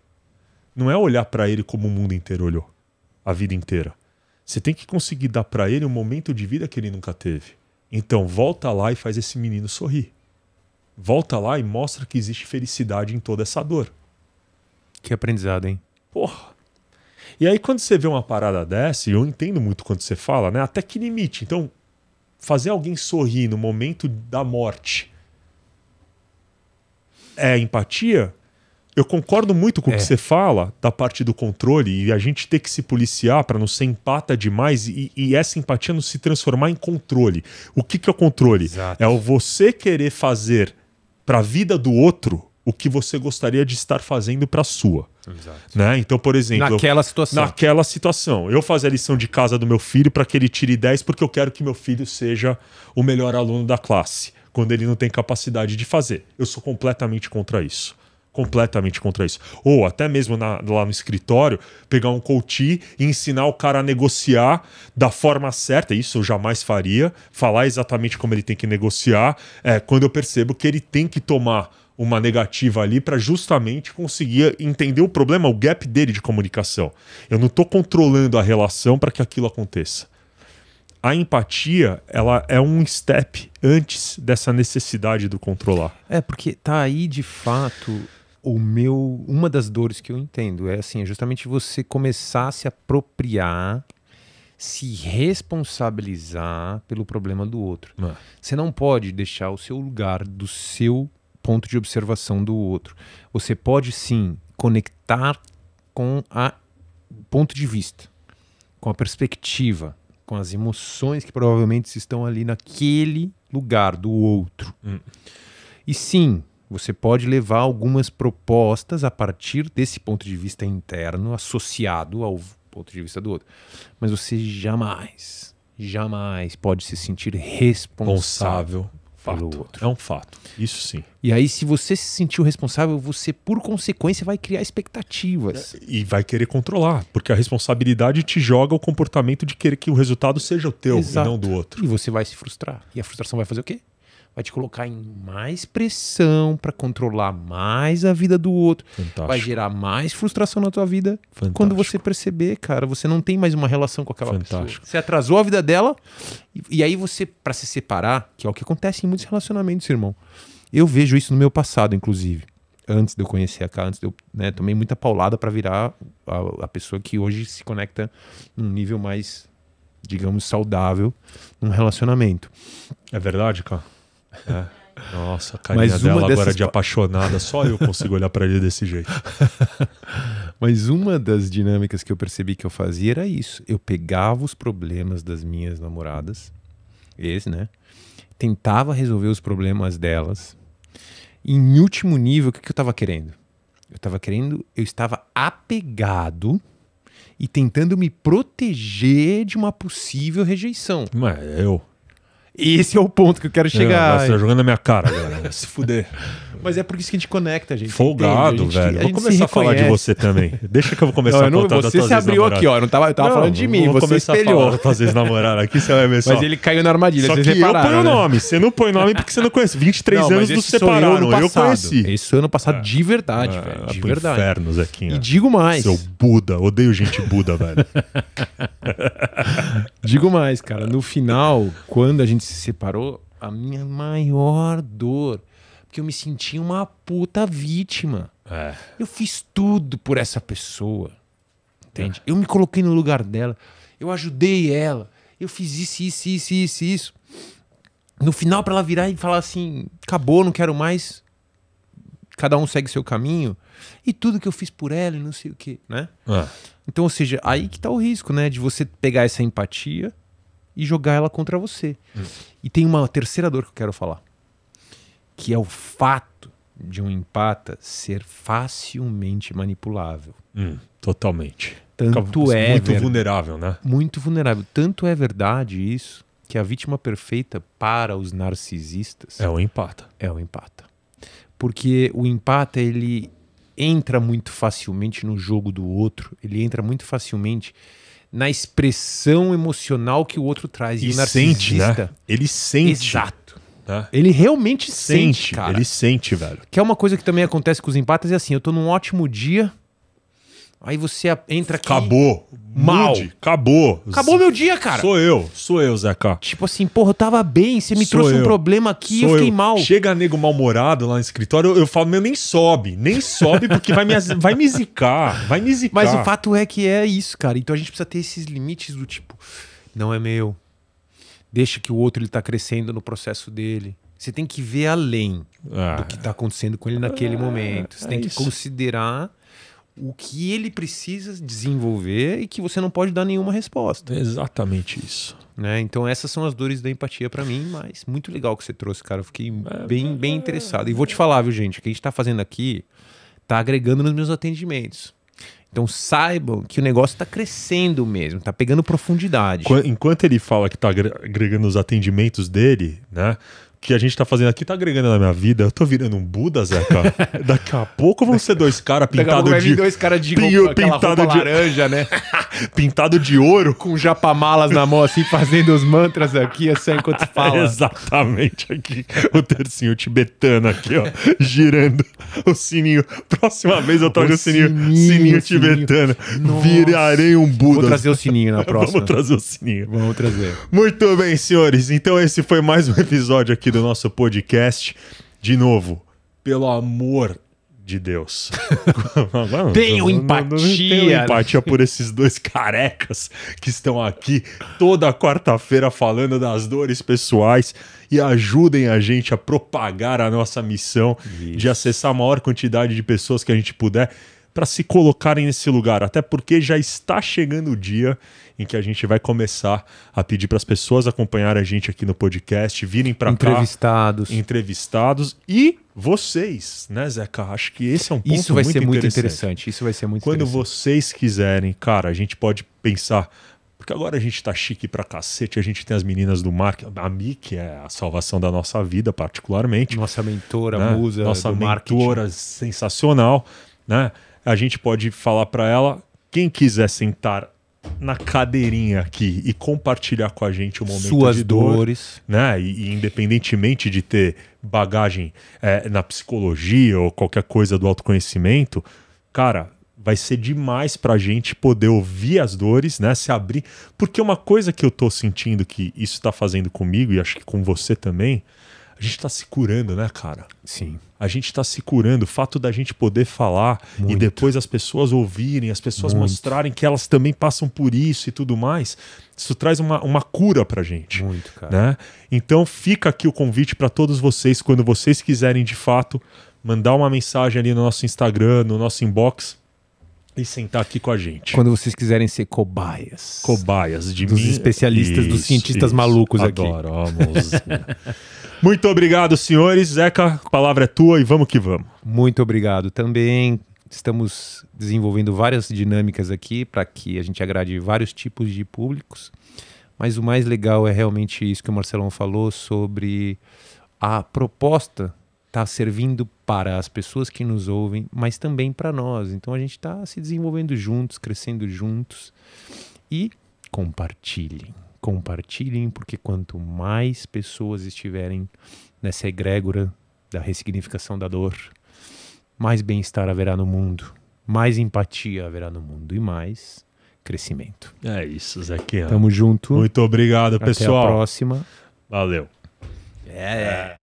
não é olhar para ele como o mundo inteiro olhou, a vida inteira. Você tem que conseguir dar para ele um momento de vida que ele nunca teve. Então volta lá e faz esse menino sorrir. Volta lá e mostra que existe felicidade em toda essa dor. Que aprendizado, hein? Porra. E aí quando você vê uma parada dessa, e eu entendo muito quando você fala, né? Até que limite. Então, fazer alguém sorrir no momento da morte é empatia? Eu concordo muito com o que você fala da parte do controle e a gente ter que se policiar para não ser empata demais e essa empatia não se transformar em controle. O que é o controle? Exato. É o você querer fazer para a vida do outro o que você gostaria de estar fazendo para a sua. Exato. Né? Então, por exemplo... Naquela situação. Eu fazer a lição de casa do meu filho para que ele tire 10 porque eu quero que meu filho seja o melhor aluno da classe, quando ele não tem capacidade de fazer. Eu sou completamente contra isso. Completamente contra isso. Ou até mesmo lá no escritório, pegar um coach e ensinar o cara a negociar da forma certa. Isso eu jamais faria. Falar exatamente como ele tem que negociar. Quando eu percebo que ele tem que tomar uma negativa ali para justamente conseguir entender o problema, o gap dele de comunicação. Eu não estou controlando a relação para que aquilo aconteça. A empatia, ela é um step antes dessa necessidade do controlar. Porque tá aí de fato uma das dores que eu entendo é assim, é justamente você começar a se apropriar, se responsabilizar pelo problema do outro. Você não pode deixar o seu lugar do seu ponto de observação do outro. Você pode sim conectar com o ponto de vista, com a perspectiva, com as emoções que provavelmente estão ali naquele lugar do outro. E sim, você pode levar algumas propostas a partir desse ponto de vista interno, associado ao ponto de vista do outro. Mas você jamais pode se sentir responsável pelo outro. É um fato, isso sim. E aí, se você se sentiu responsável, você, por consequência, vai criar expectativas. E vai querer controlar, porque a responsabilidade te joga o comportamento de querer que o resultado seja o teu. Exato. E não do outro. E você vai se frustrar. E a frustração vai fazer o quê? Vai te colocar em mais pressão para controlar mais a vida do outro. Fantástico. Vai gerar mais frustração na tua vida. Fantástico. Quando você perceber, cara, você não tem mais uma relação com aquela Fantástico. pessoa. Você atrasou a vida dela e aí você, para se separar, que é o que acontece em muitos relacionamentos, irmão. Eu vejo isso no meu passado, inclusive. Antes de eu conhecer a Ká, antes de eu tomei muita paulada para virar a pessoa que hoje se conecta num nível mais, digamos, saudável num relacionamento. É verdade, Ká? Nossa, a carinha Mas uma dela agora dessas de apaixonada, só eu consigo olhar pra ele desse jeito. Mas uma das dinâmicas que eu percebi que eu fazia era isso. Eu pegava os problemas das minhas namoradas, né? Tentava resolver os problemas delas. E, em último nível, o que eu estava querendo? Eu estava apegado e tentando me proteger de uma possível rejeição. Mas eu. Esse é o ponto que eu quero chegar. Você tá jogando na minha cara, galera. Se fuder. Mas é por isso que a gente conecta, gente. Folgado, entende? velho. A Vou gente começar a falar de reconhece. você também. Deixa que eu vou começar a contar das Você tuas se abriu ex-namoradas. aqui, ó. Eu tava falando de mim, vou você começar espelhou. a falar das tuas ex-namoradas aqui, você vai ver só. Mas ele caiu na armadilha, Só vocês que eu repararam, ponho o né? nome. Você não põe nome porque você não conhece. 23 Não, mas anos nos esse sou eu separaram. no Eu passado. conheci. Esse ano passado de verdade, velho. De Pro verdade. inferno, Zequinha. E digo mais. Seu Buda. Odeio gente Buda, velho. Digo mais, cara. No final, quando a gente se separou, a minha maior dor, porque eu me sentia uma puta vítima. É. Eu fiz tudo por essa pessoa. Entende? Eu me coloquei no lugar dela. Eu ajudei ela. Eu fiz isso. No final, pra ela virar e falar assim: acabou, não quero mais. Cada um segue seu caminho. E tudo que eu fiz por ela e não sei o quê, né? Então, ou seja, aí que tá o risco, né? De você pegar essa empatia e jogar ela contra você. E tem uma terceira dor que eu quero falar, que é o fato de um empata ser facilmente manipulável. Totalmente. Tanto Fica é muito vulnerável, né? muito vulnerável. Tanto é verdade isso que a vítima perfeita para os narcisistas É o empata. é o empata. Porque o empata, ele entra muito facilmente no jogo do outro, ele entra muito facilmente na expressão emocional que o outro traz. E o sente, narcisista, né? Ele sente. exato. Né? Ele realmente sente, cara. Ele sente, velho. Que é uma coisa que também acontece com os empatas, é assim, eu tô num ótimo dia, aí você entra aqui... Acabou. Mal. Mude. Acabou. Acabou meu dia, cara. Sou eu, Zeca. Tipo assim, porra, eu tava bem, você me Sou trouxe um eu. problema aqui, Sou eu fiquei mal. Chega nego mal-humorado lá no escritório, eu falo, meu, nem sobe porque vai me zicar, Mas o fato é que é isso, cara. Então a gente precisa ter esses limites do tipo, não é meu. Deixa que o outro ele tá crescendo no processo dele. Você tem que ver além do que tá acontecendo com ele naquele momento. Você tem que considerar o que ele precisa desenvolver e que você não pode dar nenhuma resposta. Exatamente isso. Né? Então essas são as dores da empatia pra mim, mas muito legal que você trouxe, cara. Eu fiquei bem interessado. E vou te falar, viu, gente? O que a gente tá fazendo aqui tá agregando nos meus atendimentos. Então saibam que o negócio tá crescendo mesmo, tá pegando profundidade. Enquanto ele fala que tá agregando os atendimentos dele, né? O que a gente tá fazendo aqui tá agregando na minha vida. Eu tô virando um Buda, Zeca. Daqui a pouco vão ser dois caras pintados vai de... vir dois caras de roupa, aquela pintado roupa de- laranja, né? Pintado de ouro. Com japamalas na mão, assim, fazendo os mantras aqui, assim, enquanto fala. Exatamente aqui. O tercinho tibetano aqui, ó. Girando o sininho. Próxima vez eu trago o sininho tibetano. Nossa. Virarei um Buda. Vou trazer o sininho na próxima. Vamos trazer o sininho. Vamos trazer. Muito bem, senhores. Então esse foi mais um episódio aqui do nosso podcast. De novo, pelo amor de Deus. Tenham empatia. Tenham empatia por esses dois carecas que estão aqui toda quarta-feira falando das dores pessoais e ajudem a gente a propagar a nossa missão de acessar a maior quantidade de pessoas que a gente puder para se colocarem nesse lugar. Até porque já está chegando o dia em que a gente vai começar a pedir para as pessoas acompanharem a gente aqui no podcast, virem para cá. Entrevistados. E vocês, né, Zeca? Acho que esse é um ponto Isso vai ser muito interessante. interessante. Isso vai ser muito Quando interessante. vocês quiserem, cara, a gente pode pensar... Porque agora a gente tá chique pra cacete, a gente tem as meninas do marketing, a Mi, que é a salvação da nossa vida, particularmente. Nossa mentora, né? musa Nossa do marketing. mentora sensacional, né? A gente pode falar pra ela, quem quiser sentar na cadeirinha aqui e compartilhar com a gente o momento Suas de dor, dores. né? E independentemente de ter bagagem na psicologia ou qualquer coisa do autoconhecimento, cara, vai ser demais pra gente poder ouvir as dores, né? Se abrir. Porque uma coisa que eu tô sentindo que isso tá fazendo comigo, e acho que com você também, a A gente tá se curando, né, cara? Sim. A gente tá se curando. O fato da gente poder falar Muito. e depois as pessoas ouvirem, as pessoas Muito. mostrarem que elas também passam por isso e tudo mais, isso traz uma cura pra gente. Muito, cara. Né? Então fica aqui o convite para todos vocês, quando vocês quiserem de fato, mandar uma mensagem ali no nosso Instagram, no nosso inbox e sentar aqui com a gente. Quando vocês quiserem ser cobaias. Cobaias de Dos mim. especialistas, dos cientistas malucos aqui. Adoramos. Muito obrigado, senhores. Zeca, a palavra é tua e vamos que vamos. Muito obrigado. Também estamos desenvolvendo várias dinâmicas aqui para que a gente agrade vários tipos de públicos. Mas o mais legal é realmente isso que o Marcelão falou sobre a proposta tá servindo para as pessoas que nos ouvem, mas também para nós. Então a gente está se desenvolvendo juntos, crescendo juntos. E compartilhem. Compartilhem, porque quanto mais pessoas estiverem nessa egrégora da ressignificação da dor, mais bem-estar haverá no mundo, mais empatia haverá no mundo e mais crescimento. É isso, Zequinha. Tamo junto. Muito obrigado, pessoal. Até a próxima. Valeu. É.